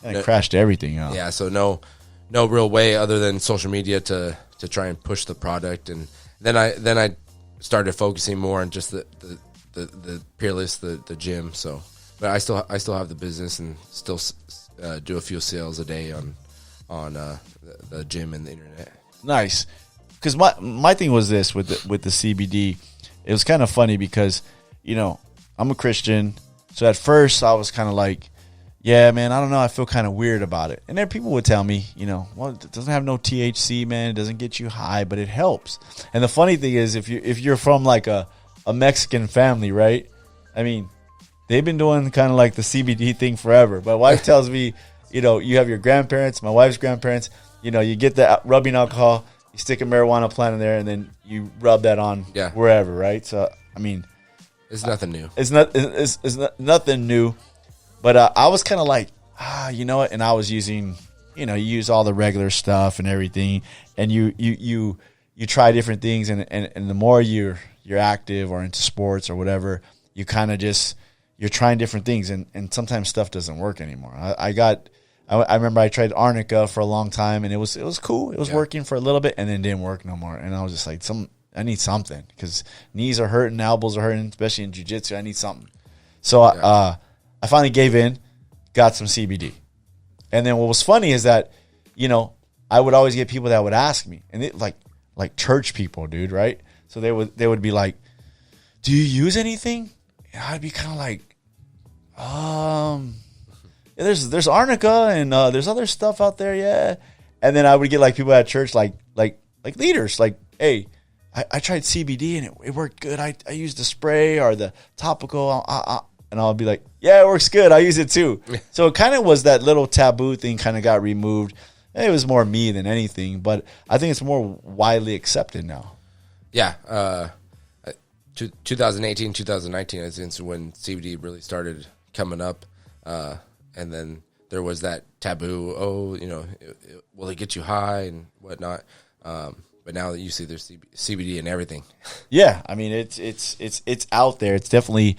it crashed everything out. Yeah. So no real way other than social media to try and push the product, and then I started focusing more on just the Peerless, the gym. So, but I still have the business and still do a few sales a day on the gym and the internet. Nice. Because my thing was this with the CBD, it was kind of funny because, I'm a Christian. So at first I was kind of like, yeah, man, I don't know. I feel kind of weird about it. And then people would tell me, well, it doesn't have no THC, man. It doesn't get you high, but it helps. And the funny thing is, if you're from like a Mexican family, right? I mean, they've been doing kind of like the CBD thing forever. My wife tells me, you have your grandparents, my wife's grandparents, you get the rubbing alcohol, you stick a marijuana plant in there, and then you rub that on wherever, right? So, I mean, it's nothing new. It's not nothing new. But I was kind of like, you know what? And I was using, you use all the regular stuff and everything, and you try different things, and the more you're active or into sports or whatever, you kind of you're trying different things, and sometimes stuff doesn't work anymore. I remember I tried arnica for a long time, and it was cool. It was working for a little bit, and then didn't work no more. And I was just like, I need something, because knees are hurting, elbows are hurting, especially in jiu-jitsu. I need something. So I finally gave in, got some CBD. And then what was funny is that, I would always get people that would ask me, and it, like church people, dude, right? So they would be like, do you use anything? And I'd be kind of like, there's arnica and there's other stuff out there, yeah. And then I would get like people at church, like leaders, like, hey, I tried CBD and it worked good. I used the spray or the topical, and I'll be like, yeah, it works good. I use it too. So it kind of was that little taboo thing kind of got removed. It was more me than anything, but I think it's more widely accepted now. Yeah. 2018, 2019 is when CBD really started coming up. And then there was that taboo, will it get you high and whatnot? But now that you see there's CBD and everything. Yeah. I mean, it's out there. It's definitely,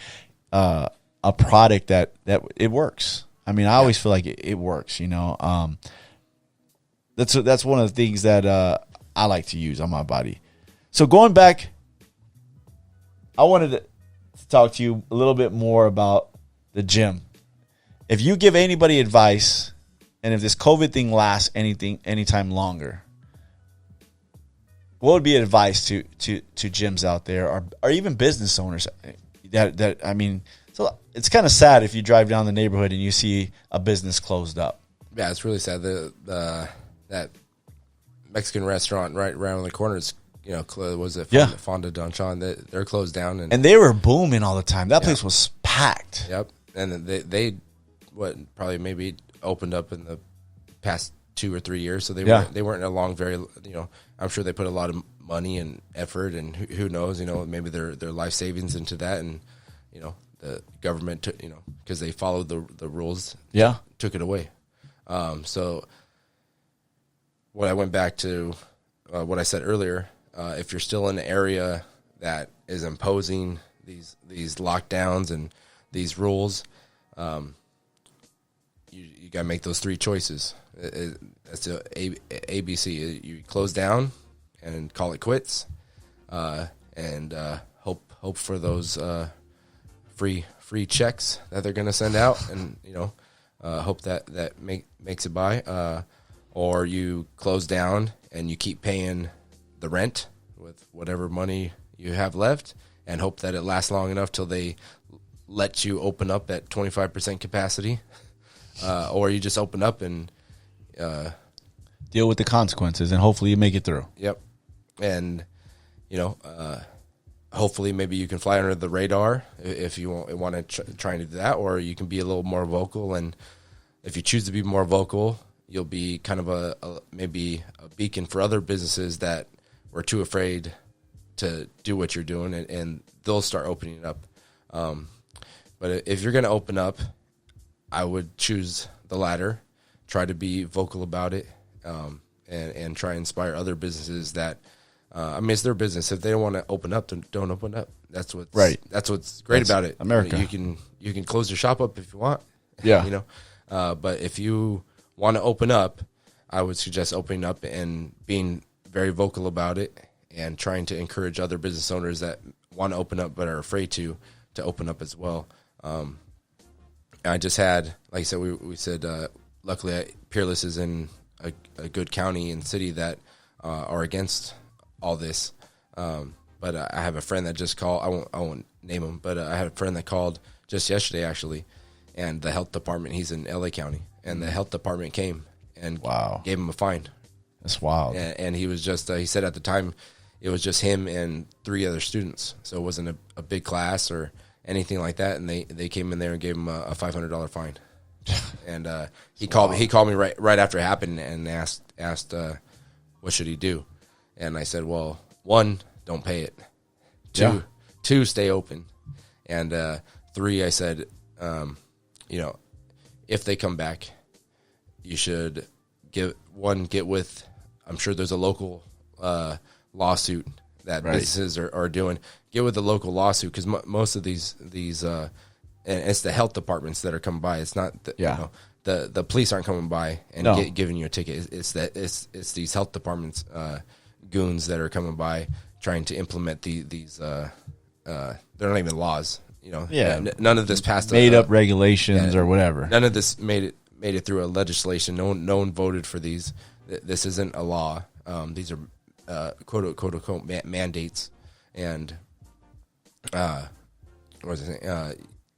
a product that it works. I mean, I always feel like it works, that's one of the things that I like to use on my body. So going back, I wanted to talk to you a little bit more about the gym. If you give anybody advice, and if this COVID thing lasts anytime longer, what would be advice to gyms out there, or even business owners that I mean, so it's kind of sad if you drive down the neighborhood and you see a business closed up. Yeah, it's really sad. That Mexican restaurant right around the corner is, was it Fonda Donchon? They're closed down, and they were booming all the time. That place was packed. Yep, and they probably maybe opened up in the past 2 or 3 years, so they weren't along very. I'm sure they put a lot of money and effort, and who knows, maybe their life savings into that, and the government took, because they followed the rules, took it away. So what I went back to, what I said earlier, if you're still in an area that is imposing these lockdowns and these rules, you got to make those 3 choices. That's ABC. You close down and call it quits, and hope for those free checks that they're going to send out, and hope that makes it by, or you close down and you keep paying the rent with whatever money you have left, and hope that it lasts long enough till they let you open up at 25% capacity, or you just open up and deal with the consequences, and hopefully you make it through. Yep. And, hopefully maybe you can fly under the radar if you want to try and do that, or you can be a little more vocal. And if you choose to be more vocal, you'll be kind of maybe a beacon for other businesses that were too afraid to do what you're doing, and they'll start opening it up. But if you're going to open up, I would choose the latter. Try to be vocal about it, and try to inspire other businesses that, it's their business. If they don't want to open up, then don't open up. That's what's right. That's what's great about it. America. You can close your shop up if you want. Yeah. But if you want to open up, I would suggest opening up and being very vocal about it, and trying to encourage other business owners that want to open up but are afraid to open up as well. I just had, like I said, we said, luckily Peerless is in a good county and city that are against all this. But I have a friend that just called. I won't name him, but I had a friend that called just yesterday, actually, and the health department, he's in LA County, and the health department came and gave him a fine. That's wild. And he was just, he said at the time, it was just him and 3 other students. So it wasn't a big class or anything like that. And they came in there and gave him a $500 fine. And he called me right after it happened and asked what should he do? And I said, well, 1, don't pay it. 2, stay open. And 3, I said, if they come back, you should get with, I'm sure there's a local lawsuit that businesses are doing. Get with the local lawsuit, because most of these and it's the health departments that are coming by. It's not the police aren't coming by and giving you a ticket. It's these health departments goons that are coming by trying to implement these they're not even laws. None of this passed made up regulations or whatever. None of this made it through a legislation. No one voted for these. This isn't a law. These are quote unquote mandates, and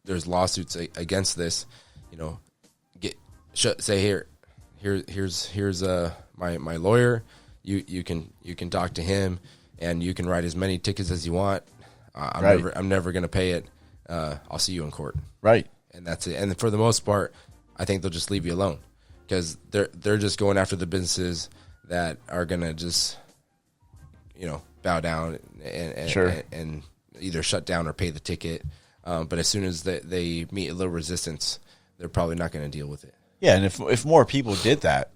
there's lawsuits against this. Say here's my lawyer. You can talk to him, and you can write as many tickets as you want. I'm never going to pay it. I'll see you in court. Right. And that's it. And for the most part, I think they'll just leave you alone, because they're just going after the businesses that are going to just, bow down and either shut down or pay the ticket. But as soon as they meet a little resistance, they're probably not going to deal with it. Yeah. And if more people did that,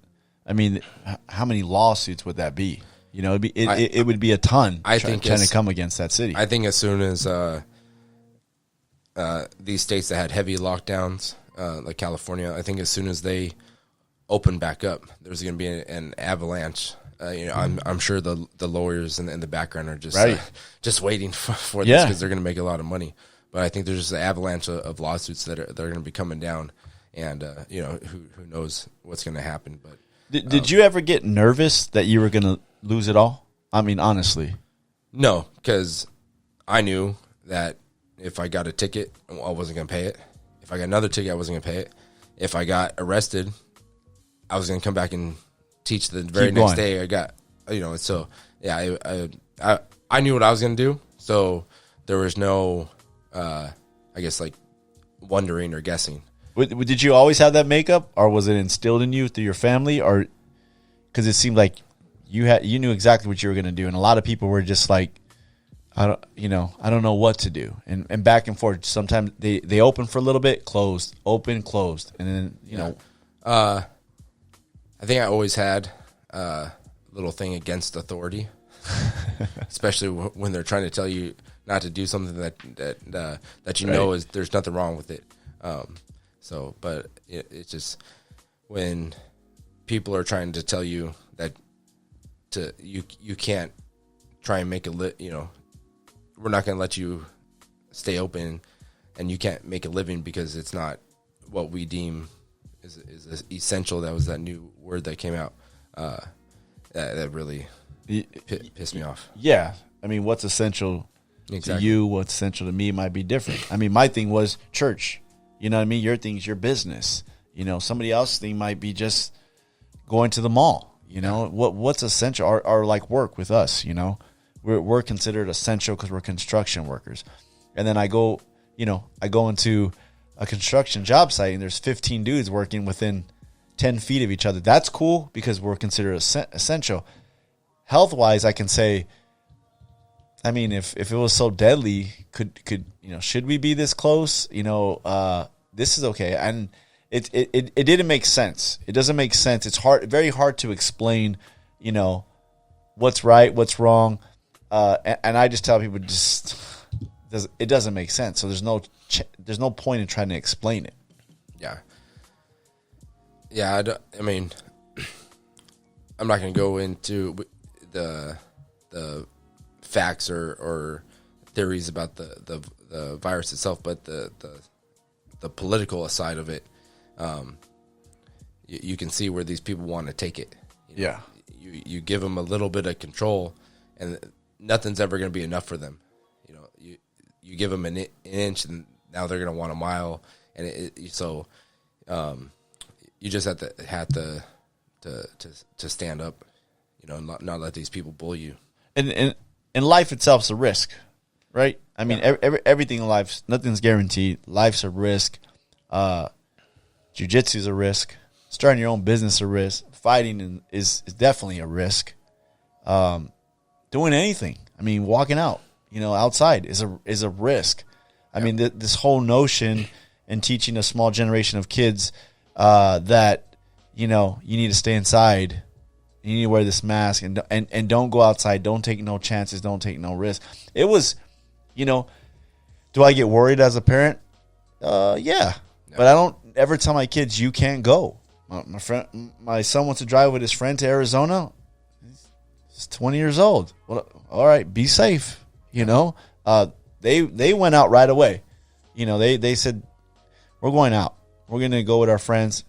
how many lawsuits would that be? It would be a ton. I think trying to come against that city. I think as soon as these states that had heavy lockdowns, like California, I think as soon as they open back up, there's going to be an avalanche. I'm sure the lawyers in the background are just waiting for this, because they're going to make a lot of money. But I think there's just an avalanche of lawsuits that are going to be coming down, and who knows what's going to happen. But did you ever get nervous that you were going to lose it all? Honestly. No, because I knew that if I got a ticket, I wasn't going to pay it. If I got another ticket, I wasn't going to pay it. If I got arrested, I was going to come back and teach the very next day. I got, so yeah, I knew what I was going to do. So there was no, I guess, like wondering or guessing. Did you always have that makeup, or was it instilled in you through your family, or because it seemed like you knew exactly what you were going to do, and a lot of people were just like, I don't know what to do, and back and forth. Sometimes they open for a little bit, closed, open, closed, and then I think I always had a little thing against authority, especially when they're trying to tell you not to do something that is there's nothing wrong with it. But it's just when people are trying to tell you that you can't try and make we're not going to let you stay open, and you can't make a living because it's not what we deem is essential. That was that new word that came out. That really pissed me off. Yeah. What's essential to you, what's essential to me might be different. My thing was church. You know what I mean? Your thing's your business. Somebody else's thing might be just going to the mall. You know, what's essential? Our like work with us, you know, we're considered essential because we're construction workers. And then I go into a construction job site and there's 15 dudes working within 10 feet of each other. That's cool because we're considered essential. Health-wise, I can say, I mean, if it was so deadly, could should we be this close? This is okay. And it didn't make sense. It doesn't make sense. It's very hard to explain, what's right, what's wrong. And I just tell people it doesn't make sense. So there's no point in trying to explain it. Yeah. Yeah. I mean, I'm not going to go into the facts or theories about the virus itself, but the political side of it, you can see where these people want to take it. Yeah. You give them a little bit of control, and nothing's ever going to be enough for them. You give them an inch, and now they're going to want a mile, and so you just have to stand up, and not let these people bully you. And life itself's a risk, right? I mean, everything in life, nothing's guaranteed. Life's a risk. Jiu-Jitsu is a risk. Starting your own business is a risk. Fighting is definitely a risk. Doing anything, I mean, walking out, outside is a risk. I mean, this whole notion and teaching a small generation of kids that you need to stay inside. You need to wear this mask and don't go outside. Don't take no chances. Don't take no risks. It was, do I get worried as a parent? Yeah. But I don't ever tell my kids, you can't go. My son wants to drive with his friend to Arizona. He's 20 years old. Well, all right, be safe. They went out right away. They said, we're going out. We're going to go with our friends.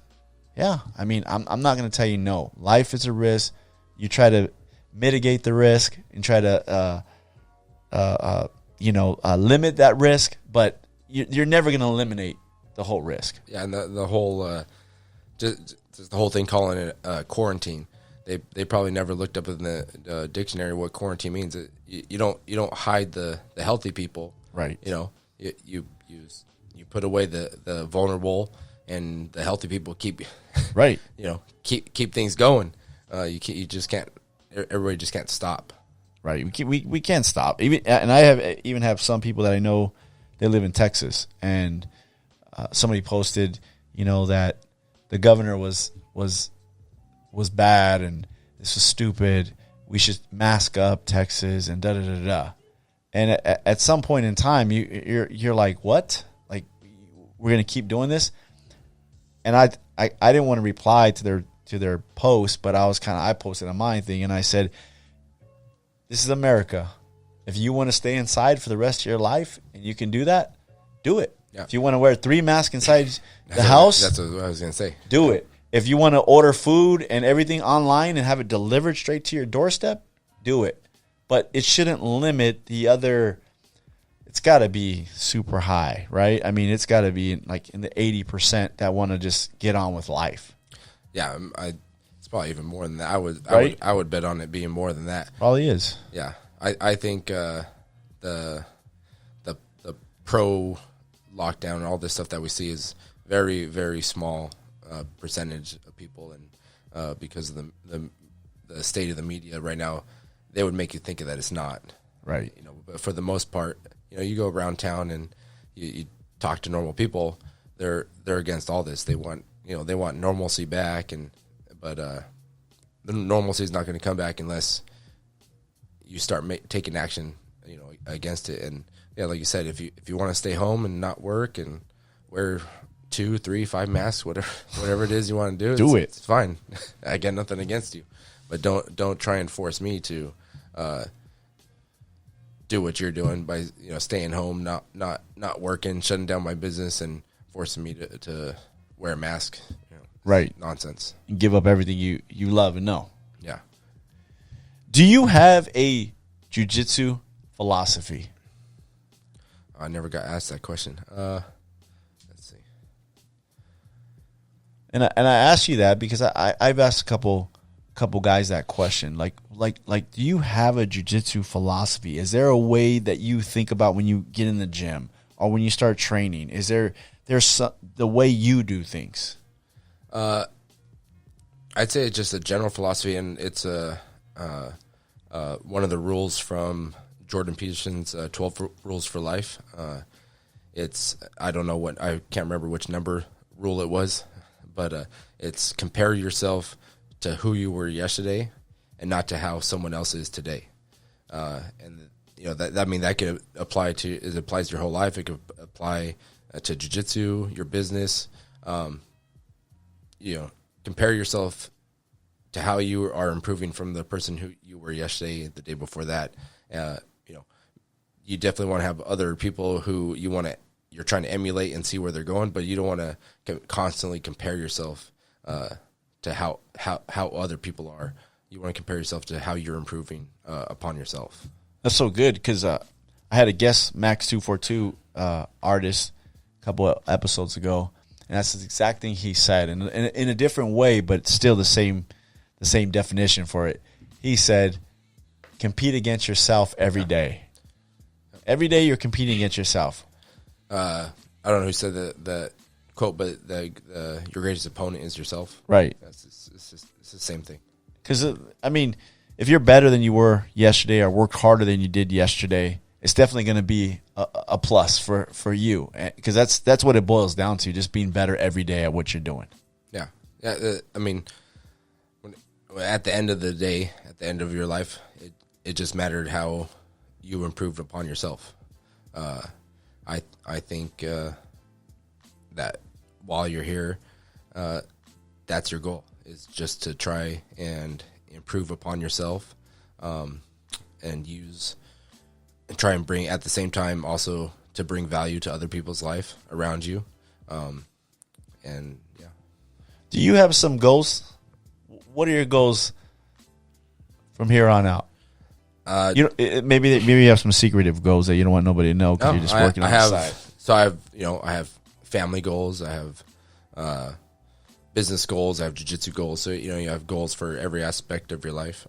Yeah, I mean, I'm not going to tell you no. Life is a risk. You try to mitigate the risk and try to, limit that risk, but you're never going to eliminate the whole risk. Yeah, and the whole, just the whole thing calling it quarantine. They probably never looked up in the dictionary what quarantine means. You don't hide the healthy people, right? You put away the vulnerable. And the healthy people keep, right? Keep things going. You just can't. Everybody just can't stop. Right. We can't stop. And I have some people that I know. They live in Texas, and somebody posted, that the governor was bad and this was stupid. We should mask up Texas and da da da da. And at some point in time, you're like, what? Like, we're gonna keep doing this? And I didn't want to reply to their post, but I posted a mine thing, and I said, this is America. If you want to stay inside for the rest of your life and you can do that, do it. Yeah. If you want to wear 3 masks inside the house, that's what I was going to say. Do it. If you want to order food and everything online and have it delivered straight to your doorstep, do it. But it shouldn't limit the other. It's got to be super high, right? I mean, it's got to be like in the 80% that want to just get on with life. Yeah, it's probably even more than that. I would bet on it being more than that. Probably is. Yeah, I think the pro lockdown and all this stuff that we see is very, very small percentage of people, and because of the state of the media right now, they would make you think that it's not. Right. But for the most part, you go around town and you talk to normal people, they're against all this. They want normalcy back, but the normalcy is not going to come back unless you start taking action, against it. And yeah, like you said, if you want to stay home and not work and wear 2, 3, 5 masks, whatever it is you want to do, it's fine. I got nothing against you, but don't try and force me to do what you're doing by staying home, not working, shutting down my business, and forcing me to wear a mask. Right. Nonsense. And give up everything you love and know. Yeah. Do you have a jiu-jitsu philosophy? I never got asked that question. Let's see. And I asked you that because I've asked a couple couple guys that question, like, do you have a jiu-jitsu philosophy? Is there a way that you think about when you get in the gym or when you start training? Is there's the way you do things? I'd say it's just a general philosophy, and it's one of the rules from Jordan Peterson's 12 Rules for Life. I don't know I can't remember which number rule it was, but it's compare yourself to who you were yesterday and not to how someone else is today. And that could apply to, it applies to your whole life. It could apply to jiu-jitsu, your business. Compare yourself to how you are improving from the person who you were yesterday, the day before that. You definitely want to have other people who you're trying to emulate and see where they're going, but you don't want to constantly compare yourself to how other people are. You want to compare yourself to how you're improving upon yourself. That's so good, because I had a guest, Max242 artist, a couple of episodes ago, and that's the exact thing he said, and in a different way, but still the same definition for it. He said, compete against yourself every day. Every day you're competing against yourself. I don't know who said that quote, but your greatest opponent is yourself. Right. It's the same thing. Because, if you're better than you were yesterday or worked harder than you did yesterday, it's definitely going to be a plus for you. Because that's what it boils down to, just being better every day at what you're doing. Yeah. At the end of the day, at the end of your life, it just mattered how you improved upon yourself. I think that while you're here, that's your goal, is just to try and improve upon yourself, and try and bring, at the same time, also to bring value to other people's life around you. Do you have some goals? What are your goals from here on out? Maybe you have some secretive goals that you don't want nobody to know because you're just working on the side. So I have family goals. I have business goals. I have jiu-jitsu goals. So you have goals for every aspect of your life.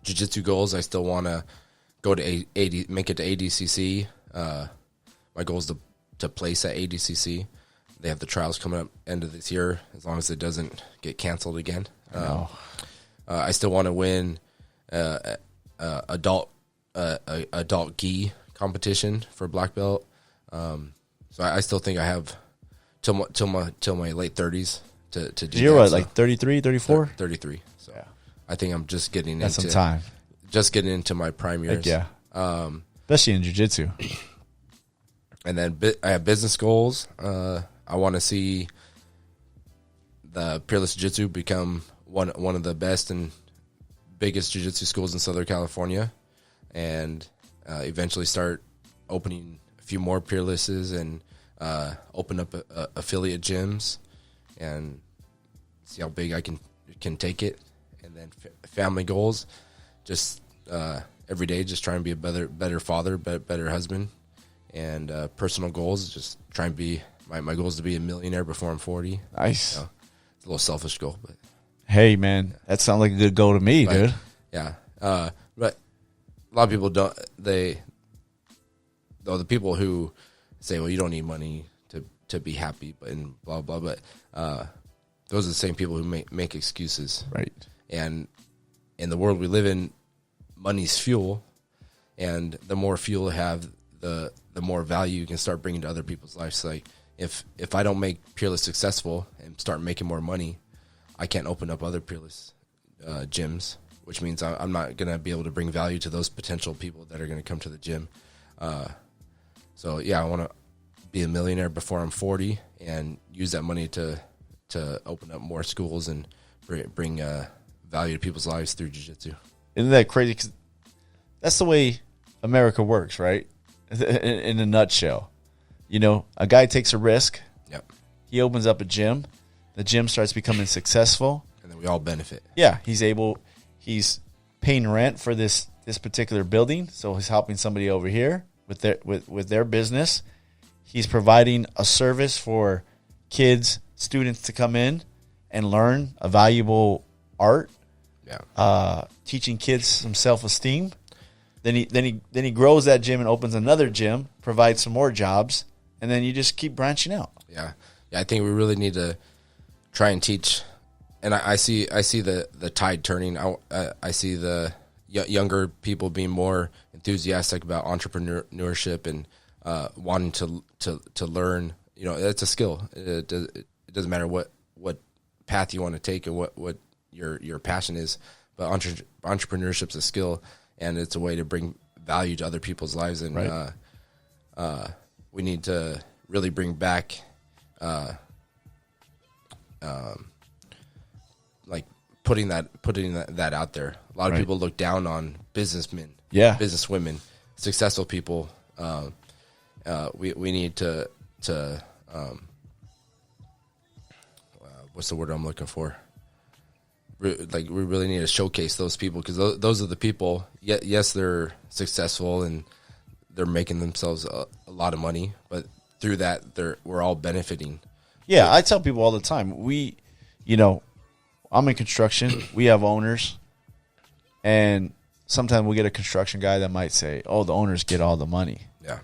Jiu-jitsu goals, I still want to go to make it to ADCC. My goal is to place at ADCC. They have the trials coming up end of this year, as long as it doesn't get canceled again. I still want to win adult gi competition for black belt. So I still think I have till my late 30s to do. You're that. what, like 33, 34? 33. So yeah. I think I'm just getting That's some time. Just getting into my prime years. Heck yeah. Especially in jiu-jitsu. And then I have business goals. I want to see the Peerless Jiu-Jitsu become one of the best and biggest jiu-jitsu schools in Southern California, and eventually start opening a few more Peerlesses and open up affiliate gyms and see how big I can take it. And then family goals, just every day, just try and be a better father, better husband. And personal goals, just try and be, my goal is to be a millionaire before I'm 40. Nice. It's a little selfish goal, but hey, man, that sounds like a good goal to me, dude. Yeah. But a lot of people don't, the people who say, well, you don't need money to be happy, and blah, blah, but those are the same people who make excuses. Right. And in the world we live in, money's fuel, and the more fuel you have, the more value you can start bringing to other people's lives. Like if I don't make Peerless successful and start making more money, I can't open up other Peerless gyms, which means I'm not going to be able to bring value to those potential people that are going to come to the gym. So yeah, I want to be a millionaire before I'm 40 and use that money to open up more schools and bring value to people's lives through jiu-jitsu. Isn't that crazy? 'Cause that's the way America works, right? In a nutshell, a guy takes a risk. Yep. He opens up a gym. The gym starts becoming successful, and then we all benefit. Yeah, he's paying rent for this particular building, so he's helping somebody over here with their business. He's providing a service for kids, students to come in and learn a valuable art. teaching kids some self-esteem. Then he grows that gym and opens another gym, provides some more jobs, and then you just keep branching out. Yeah. I think we really need to try and teach. And I see the tide turning. I see the younger people being more enthusiastic about entrepreneurship and wanting to learn. You know, it's a skill. It doesn't matter what path you want to take and what your passion is, but entrepreneurship's a skill, and it's a way to bring value to other people's lives. And we need to really bring back like putting that out there. A lot of people look down on businessmen, businesswomen, successful people. We need to what's the word I'm looking for? We really need to showcase those people, because those are the people. Yes, they're successful and they're making themselves a lot of money, but through that, we're all benefiting. Yeah, I tell people all the time. I'm in construction. We have owners, and sometimes we get a construction guy that might say, "Oh, the owners get all the money." Yeah,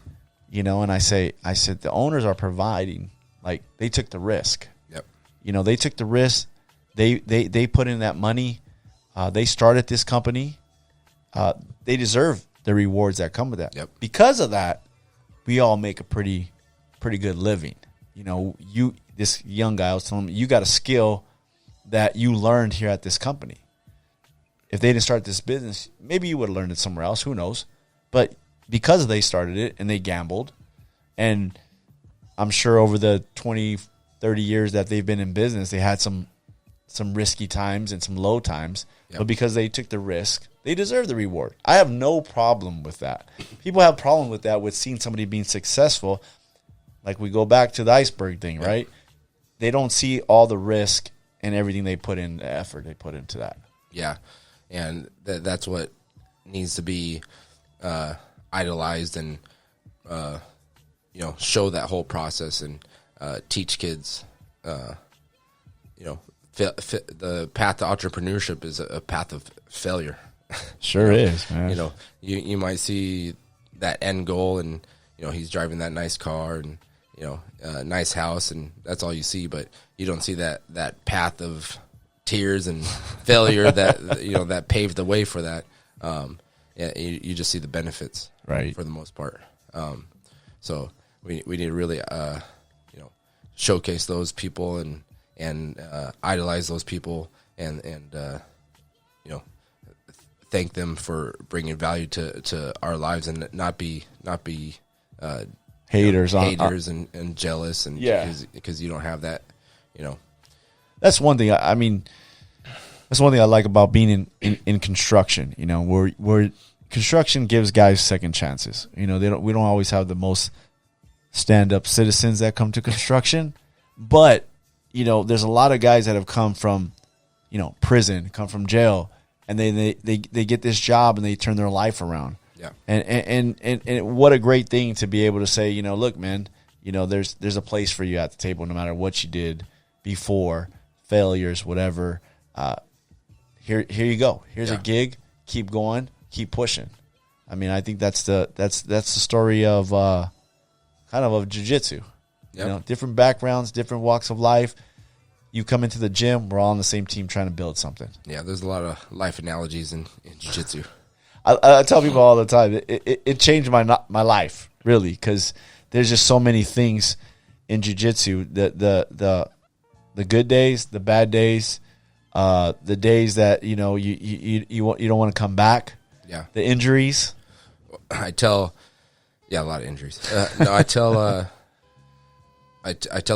and I said the owners are providing. Like, they took the risk. Yep. They took the risk. They put in that money. They started this company. They deserve the rewards that come with that. Yep. Because of that, we all make a pretty good living. This young guy, I was telling him, you got a skill that you learned here at this company. If they didn't start this business, maybe you would have learned it somewhere else. Who knows? But because they started it and they gambled, and I'm sure over the 20, 30 years that they've been in business, they had some risky times and some low times. Yep. But because they took the risk, they deserve the reward. I have no problem with that. People have a problem with that, with seeing somebody being successful. Like, we go back to the iceberg thing, Yep. right? They don't see all the risk and everything they put in, the effort they put into that. Yeah, and that's what needs to be idolized, and show that whole process, and teach kids. The path to entrepreneurship is a path of failure. Sure is, man. You might see that end goal, and he's driving that nice car, and nice house, and that's all you see, but you don't see that path of tears and failure that paved the way for that. You just see the benefits, right, for the most part. So we need to really showcase those people and idolize those people, and thank them for bringing value to our lives, and not be haters and jealous, and because you don't have that. That's one thing. I mean, that's one thing I like about being in construction. Where construction gives guys second chances. We don't always have the most stand-up citizens that come to construction, but there's a lot of guys that have come from prison, come from jail, and they get this job and they turn their life around. Yeah. And what a great thing to be able to say, look, man, there's a place for you at the table, no matter what you did before, failures, whatever. Here you go. Here's a gig. Keep going. Keep pushing. I mean, I think that's the story of kind of jiu-jitsu. Yep. Different backgrounds, different walks of life. You come into the gym, we're all on the same team trying to build something. Yeah, there's a lot of life analogies in jiu-jitsu. I tell people all the time, it changed my life, really, because there's just so many things in jiu-jitsu. The good days, the bad days, the days that you don't want to come back. Yeah, the injuries. I tell, a lot of injuries. I tell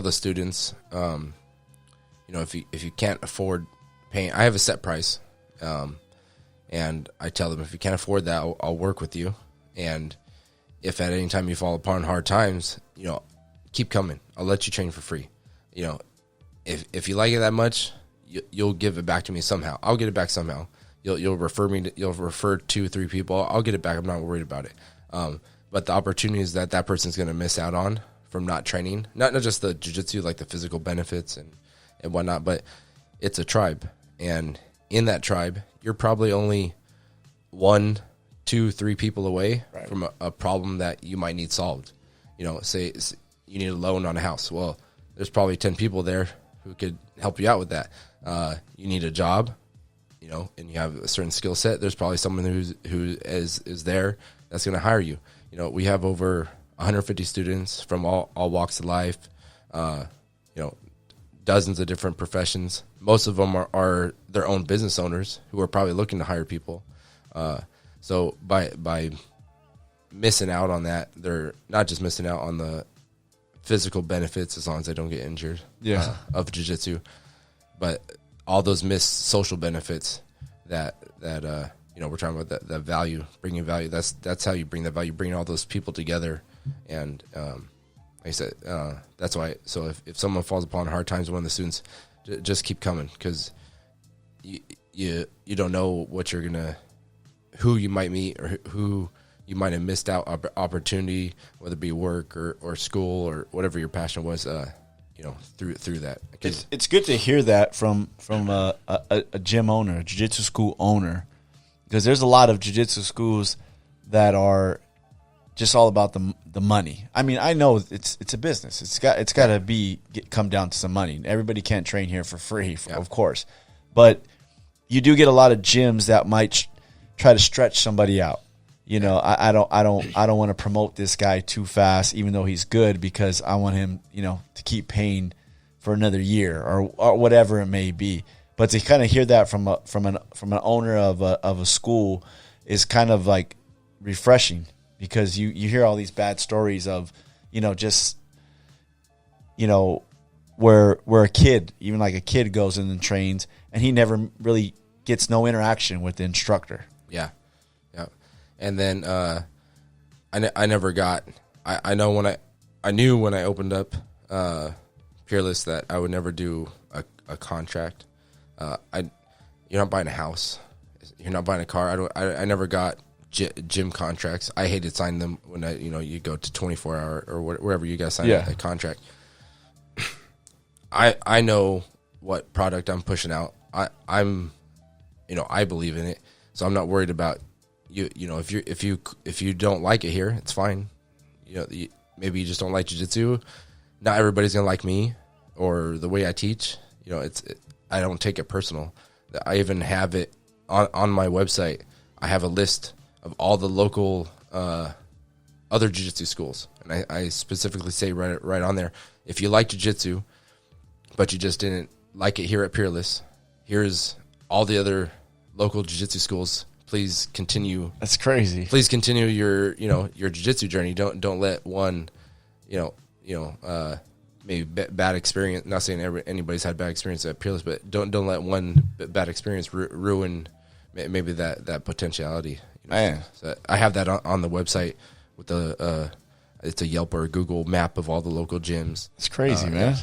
the students, if you can't afford paying, I have a set price. And I tell them, if you can't afford that, I'll work with you. And if at any time you fall upon hard times, keep coming. I'll let you train for free. If you like it that much, you'll give it back to me somehow. I'll get it back somehow. You'll refer me. You'll refer 2-3 people. I'll get it back. I'm not worried about it. But the opportunities that person's going to miss out on from not training, not just the jiu-jitsu, like the physical benefits and whatnot, but it's a tribe. And in that tribe, you're probably only 1, 2, 3 people away from a problem that you might need solved. You know, say you need a loan on a house. Well, there's probably 10 people there who could help you out with that. You need a job, you know, and you have a certain skill set. There's probably someone who is there that's going to hire you. You know, we have over 150 students from all walks of life, you know, dozens of different professions. Most of them are their own business owners who are probably looking to hire people. So by missing out on that, they're not just missing out on the physical benefits as long as they don't get injured of jiu-jitsu, but all those missed social benefits that you know, we're talking about that value, bringing value. That's how you bring that value, bringing all those people together. And like I said, that's why. So if someone falls upon hard times, one of the students, just keep coming, because you don't know what you're gonna, who you might meet, or who you might have missed out opportunity, whether it be work or school or whatever your passion was. You know, through that. It's good to hear that from a gym owner, a jiu-jitsu school owner, because there's a lot of jiu-jitsu schools that are just all about the money. I mean, I know it's a business. It's got to come down to some money. Everybody can't train here for free, of course, but you do get a lot of gyms that might try to stretch somebody out. You know, I don't want to promote this guy too fast, even though he's good, because I want him, you know, to keep paying for another year or whatever it may be. But to kind of hear that from an owner of a school is kind of like refreshing, because you hear all these bad stories of, you know, just, you know, where a kid, even like a kid, goes in and trains and he never really gets no interaction with the instructor. Yeah. And then I never got. I knew when I opened up Peerless that I would never do a contract. You're not buying a house. You're not buying a car. I never got gym contracts. I hated signing them when you go to 24-hour or wherever you guys sign a contract. I know what product I'm pushing out. I believe in it, so I'm not worried about. You know, if you don't like it here, it's fine. You know, maybe you just don't like jiu-jitsu. Not everybody's gonna like me or the way I teach. You know, I don't take it personal. I even have it on my website. I have a list of all the local other jiu-jitsu schools, and I specifically say right on there, if you like jiu-jitsu, but you just didn't like it here at Peerless, here's all the other local jiu-jitsu schools. Please continue. That's crazy. Please continue your jiu-jitsu journey. Don't let one, maybe bad experience. Not saying anybody's had bad experience at Peerless, but don't let one bad experience ruin maybe that potentiality. You know? Man, so I have that on the website with it's a Yelp or a Google map of all the local gyms. It's crazy, man.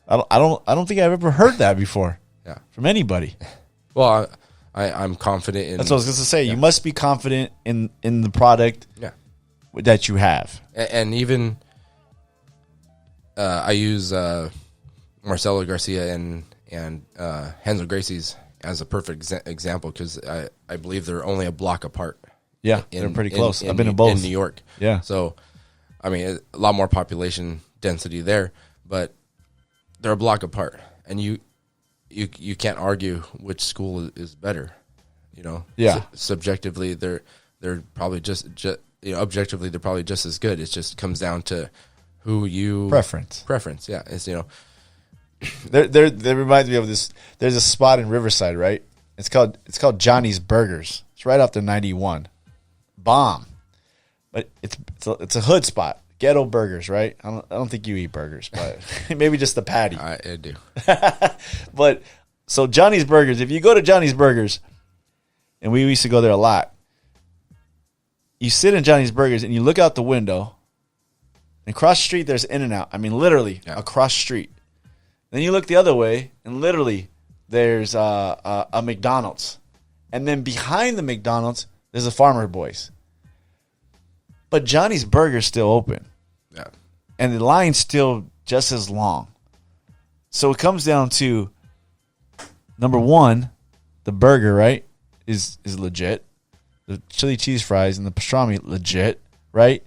Yeah. I don't think I've ever heard that before. Yeah, from anybody. Well, I'm confident in. That's what I was going to say. Yeah. You must be confident in the product that you have. And even I use Marcelo Garcia and Renzo Gracie's as a perfect example, because I believe they're only a block apart. Yeah, they're pretty close. I've been to both. In New York. Yeah. So, I mean, a lot more population density there, but they're a block apart. And you can't argue which school is better, you know. Yeah. Subjectively, they're probably just objectively they're probably just as good. It just comes down to who you preference. Yeah, it's There reminds me of this. There's a spot in Riverside, right? It's called Johnny's Burgers. It's right off the 91. Bomb, but it's a hood spot. Ghetto burgers, right? I don't think you eat burgers, but maybe just the patty. I do. But so Johnny's Burgers, if you go to Johnny's Burgers, and we used to go there a lot, you sit in Johnny's Burgers and you look out the window, and across the street there's In-N-Out. I mean, literally across the street. Then you look the other way, and literally there's a McDonald's. And then behind the McDonald's, there's a Farmer Boys. But Johnny's Burger's still open. Yeah. And the line's still just as long. So it comes down to, number one, the burger, right, is legit. The chili cheese fries and the pastrami, legit, right?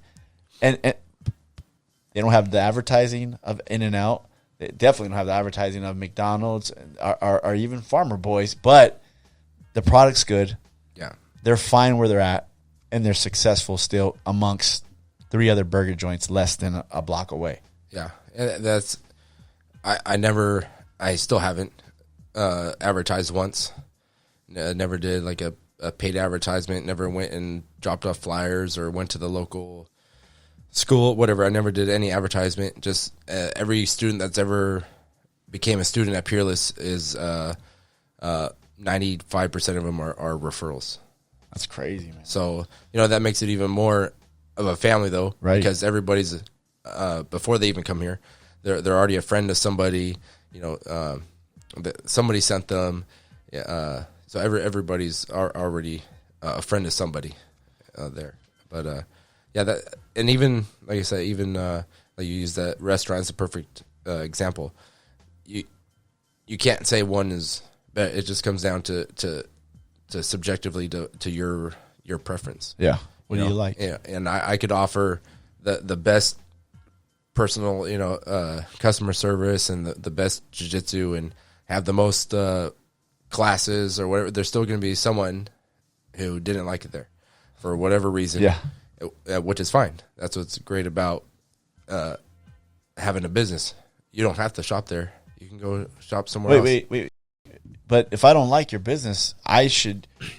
And they don't have the advertising of In-N-Out. They definitely don't have the advertising of McDonald's or even Farmer Boys. But the product's good. Yeah. They're fine where they're at, and they're successful still amongst 3 other burger joints less than a block away. Yeah, and that's I still haven't advertised once. Never did like a paid advertisement. Never went and dropped off flyers or went to the local school, whatever. I never did any advertisement. Just every student that's ever became a student at Peerless is 95% of them are referrals. That's crazy, man. So, that makes it even more of a family, though, right? Because everybody's before they even come here, they're already a friend of somebody. Somebody sent them. So everybody's already a friend of somebody there. But that, and even like I said, even like you use that restaurant as a perfect example. You can't say one is better. It just comes down to subjectively to your preference. Yeah. What do you like? Yeah, and I could offer the best personal, customer service and the best jiu-jitsu and have the most classes or whatever. There's still going to be someone who didn't like it there for whatever reason. Yeah. Which is fine. That's what's great about having a business. You don't have to shop there. You can go shop somewhere else. Wait. But if I don't like your business,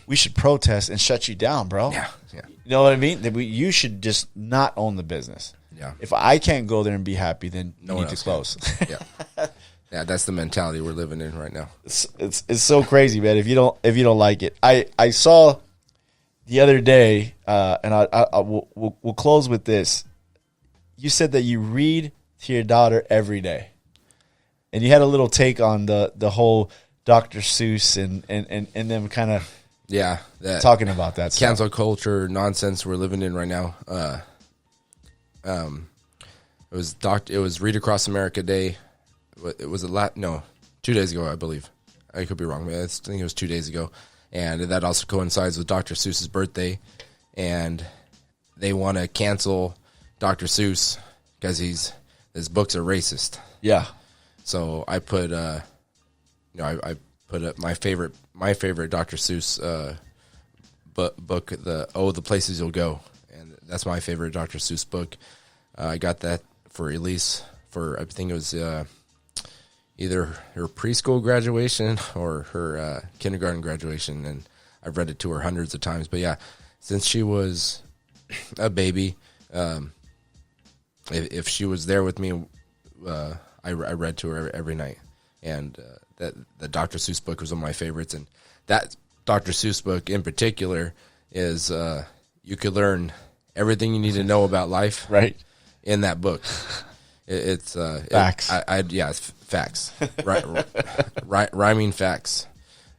we should protest and shut you down, bro. Yeah. You know what I mean? You should just not own the business. Yeah. If I can't go there and be happy, then No you one need to else close. Yeah. Yeah, that's the mentality we're living in right now. It's so crazy, man. If you don't like it, I saw the other day, and we'll close with this. You said that you read to your daughter every day, and you had a little take on the whole Dr. Seuss and them kind of talking about that cancel culture nonsense we're living in right now. It was Read Across America Day. It was 2 days ago, I believe. I could be wrong. I think it was 2 days ago, and that also coincides with Dr. Seuss's birthday, and they want to cancel Dr. Seuss because his books are racist. Yeah. So I put I put up my favorite Dr. Seuss book, the Places You'll Go, and that's my favorite Dr. Seuss book. I got that for Elise for, I think it was either her preschool graduation or her kindergarten graduation, and I've read it to her hundreds of times. But yeah, since she was a baby, if she was there with me, I read to her every night, and that the Dr. Seuss book was one of my favorites. And that Dr. Seuss book in particular is you could learn everything you need to know about life right in that book. It's facts. It's facts. Rhyming facts.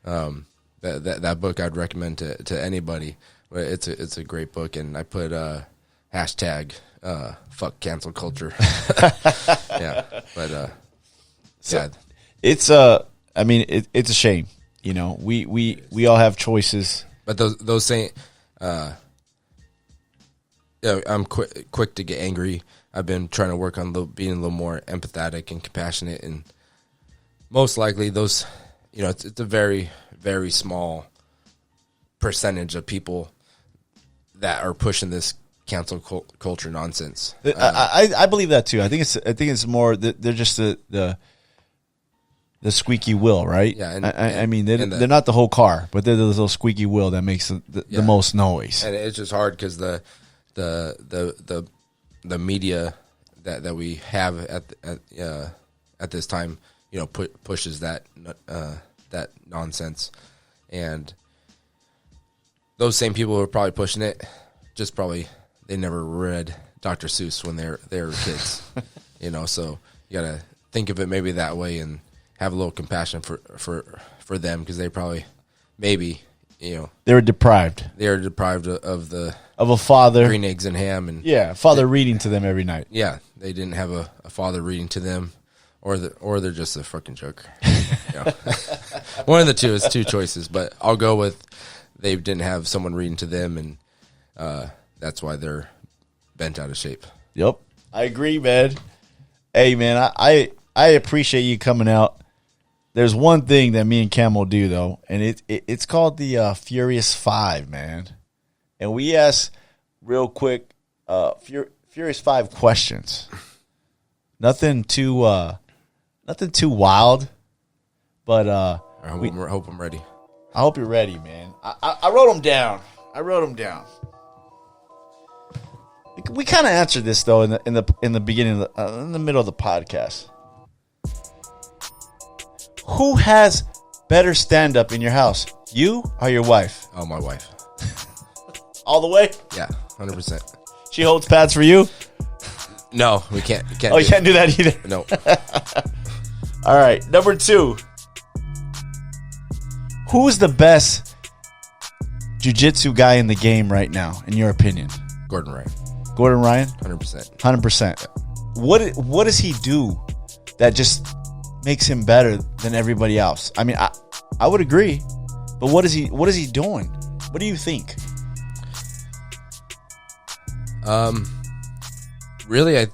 That book I'd recommend to anybody. It's a great book, and I put hashtag fuck cancel culture. Yeah, but so it's it's a shame. We all have choices, but those saying, I'm quick to get angry. I've been trying to work on being a little more empathetic and compassionate, and most likely those, it's a very, very small percentage of people that are pushing this cancel culture nonsense. I believe that too. I think it's more that they're just the squeaky wheel, right? Yeah, they're not the whole car, but they're the little squeaky wheel that makes the most noise. And it's just hard because the media that we have at this time, pushes that nonsense, and those same people who are probably pushing it, just probably they never read Dr. Seuss when they were kids, So you gotta think of it maybe that way and have a little compassion for them, because they probably maybe they were deprived. They are deprived of a father, green eggs and ham, and father reading to them every night. Yeah, they didn't have a father reading to them, or they're just a fucking joke. One of the two is two choices, but I'll go with they didn't have someone reading to them, and that's why they're bent out of shape. Yep, I agree, man. Hey, man, I appreciate you coming out. There's one thing that me and Cam will do, though, and it's called the Furious 5, man. And we ask real quick Furious 5 questions. Nothing too wild, but I hope I'm ready. I hope you're ready, man. I wrote them down. We kind of answered this though in the beginning, in the middle of the podcast. Who has better stand up in your house, you or your wife? Oh, my wife. All the way? Yeah, 100%. She holds pads for you? No, we can't. Oh, you can't do that either. No. All right, number 2. Who's the best jiu-jitsu guy in the game right now, in your opinion? Gordon Ryan. Gordon Ryan? 100%. 100%. What does he do that just makes him better than everybody else? I mean, I would agree, but what is he doing? What do you think? Really,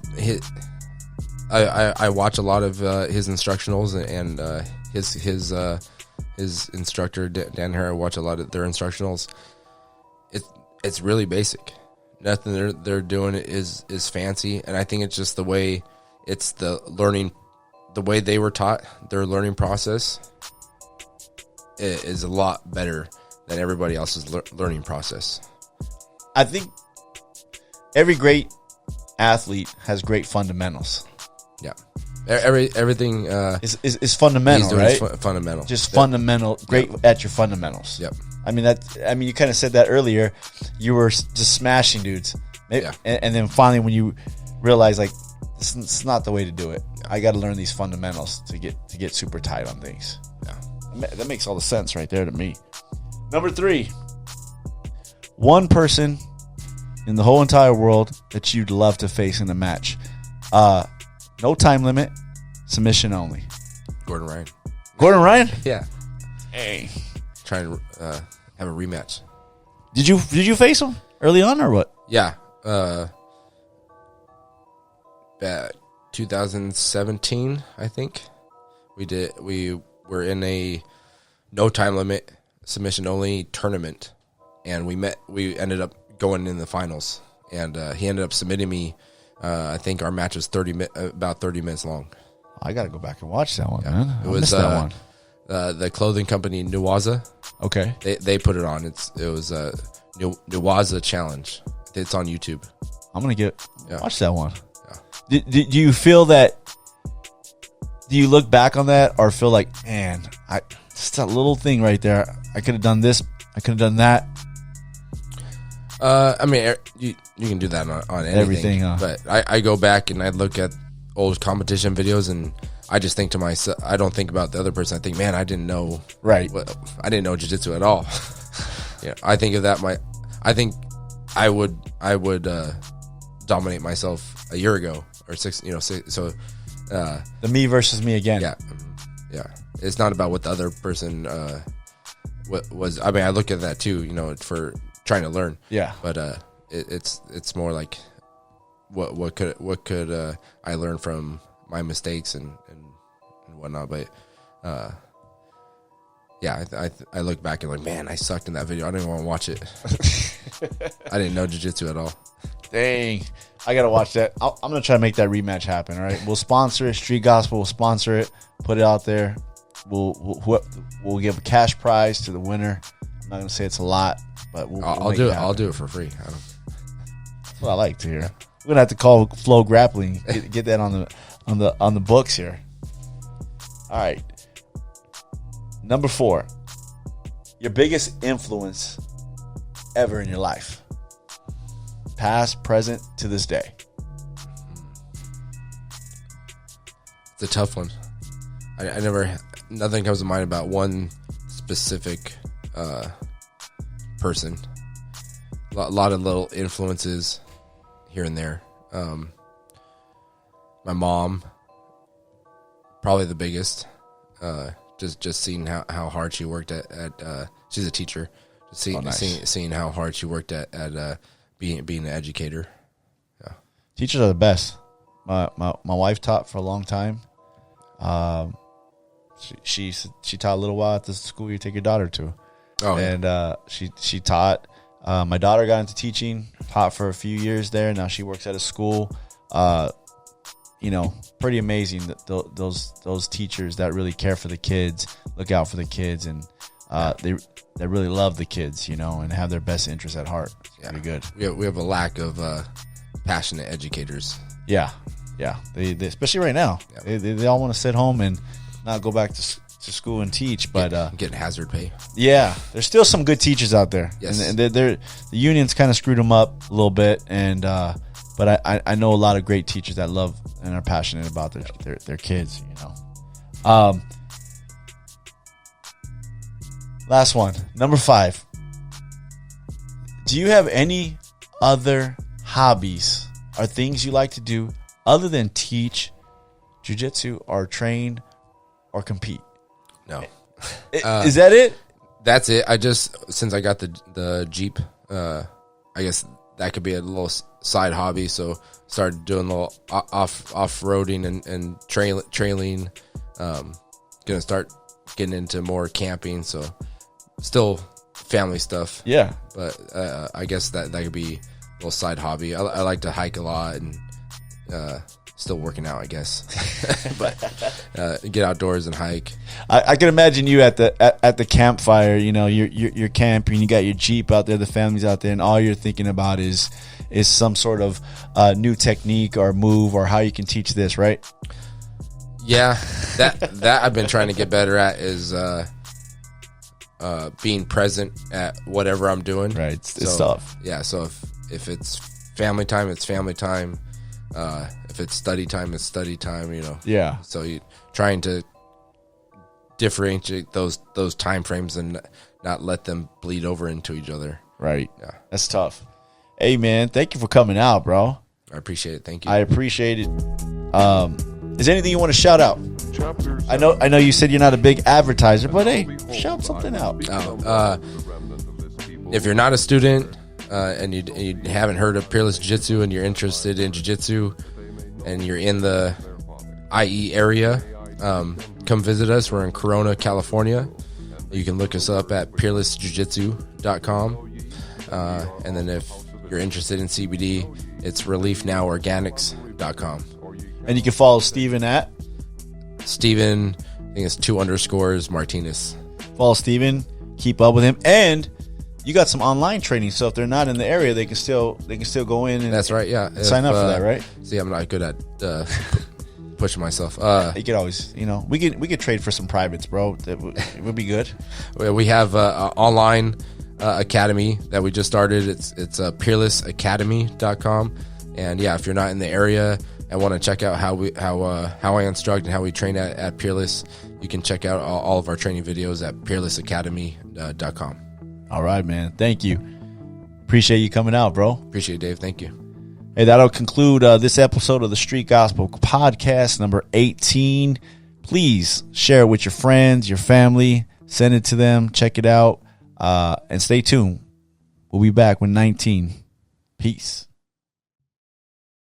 I watch a lot of his instructionals and his instructor Dan Hare. I watch a lot of their instructionals. It's really basic. Nothing they're doing is fancy, and I think it's just the way the way they were taught. Their learning process is a lot better than everybody else's learning process. I think every great athlete has great fundamentals. Yeah, everything is fundamental, right? Fundamental, just fundamental. Great at your fundamentals. Yep. I mean, you kind of said that earlier. You were just smashing dudes, Yeah. and then finally, when you realize like this is not the way to do it, I got to learn these fundamentals to get super tight on things. Yeah, that makes all the sense right there to me. Number 3, one person in the whole entire world that you'd love to face in a match. No time limit, submission only. Gordon Ryan. Gordon Ryan? Yeah. Hey. Trying to have a rematch. Did you face him early on or what? Yeah. 2017, I think. We were in a no time limit, submission only tournament, and we ended up going in the finals, and he ended up submitting me. I think our match was about 30 minutes long. I got to go back and watch that one, man. It was that one. The clothing company Nuwaza. Okay. They put it on. It was a Nuwaza challenge. It's on YouTube. I'm gonna watch that one. Yeah. Do you feel that? Do you look back on that or feel like, man, just that little thing right there, I could have done this, I could have done that. I mean, you can do that on anything, everything. But I go back and I look at old competition videos and I just think to myself, I don't think about the other person. I think, man, I didn't know. Right. I didn't know jiu-jitsu at all. Yeah. I think of that. I think I would dominate myself a year ago or 6. So the me versus me again. Yeah. Yeah. It's not about what the other person was. I mean, I look at that too. For trying to learn. Yeah. But it's more like what could I learn from my mistakes and whatnot. But yeah, I look back and like, man, I sucked in that video. I didn't want to watch it. I didn't know jiu-jitsu at all. Dang, I gotta watch that. I'm gonna try to make that rematch happen. All right, we'll sponsor it. Street Gospel will sponsor it. Put it out there. We'll give a cash prize to the winner. I'm not gonna say it's a lot, but I'll do it. I'll do it for free. That's what I like to hear. We're gonna have to call Flow Grappling. Get that on the books here. All right. Number 4, your biggest influence ever in your life, past, present, to this day. It's a tough one. Nothing comes to mind about one specific person. A lot of little influences here and there. My mom, probably the biggest. Just seeing how hard she worked at she's a teacher. Seeing how hard she worked at being an educator. Yeah. Teachers are the best. My wife taught for a long time. She taught a little while at the school you take your daughter to. Oh, and she taught. My daughter got into teaching, taught for a few years there. Now she works at a school. Pretty amazing that those teachers that really care for the kids, look out for the kids, and they really love the kids, and have their best interests at heart. It's pretty good. We have a lack of passionate educators. Yeah. They especially right now. Yeah. They all want to sit home and not go back to school and teach, but get hazard pay. Yeah, there's still some good teachers out there. Yes, and the unions kind of screwed them up a little bit, and but I know a lot of great teachers that love and are passionate about their kids. Last one, number 5. Do you have any other hobbies or things you like to do other than teach jiu-jitsu or train or compete? No. Is that it? That's it. Since I got the Jeep, I guess that could be a little side hobby. So started doing a little off-roading and trailing. Gonna start getting into more camping. So still family stuff. Yeah. But I guess that could be a little side hobby. I like to hike a lot and still working out, I guess. But get outdoors and hike. I can imagine you at the campfire. You're camping. You got your Jeep out there. The family's out there, and all you're thinking about is some sort of new technique or move or how you can teach this, right? Yeah, that I've been trying to get better at is being present at whatever I'm doing. Right, it's tough. Yeah, so if it's family time, it's family time. If it's study time, it's study time. Yeah. So you trying to differentiate those time frames and not let them bleed over into each other. Right. Yeah. That's tough. Hey man, thank you for coming out, bro. I appreciate it. Thank you. I appreciate it. Is there anything you want to shout out? I know you said you're not a big advertiser, but hey, shout something out. If you're not a student and you haven't heard of Peerless Jiu-Jitsu and you're interested in Jiu-Jitsu and you're in the IE area, come visit us. We're in Corona, California. You can look us up at peerlessjiujitsu.com. And then if you're interested in CBD, it's reliefnoworganics.com. And you can follow Stephen at Stephen, I think it's 2_ Martinez. Follow Stephen, keep up with him, and you got some online training. So if they're not in the area, they can still go in. And that's right. Yeah, sign up for that, right? See, I'm not good at pushing myself. You could always, we could trade for some privates, bro. It would be good. We have an online academy that we just started. It's peerlessacademy.com. And yeah, if you're not in the area and want to check out how I instruct and how we train at Peerless, you can check out all of our training videos at peerlessacademy.com. All right, man. Thank you. Appreciate you coming out, bro. Appreciate it, Dave. Thank you. Hey, that'll conclude this episode of the Street Gospel Podcast, number 18. Please share it with your friends, your family. Send it to them. Check it out. And stay tuned. We'll be back with 19. Peace.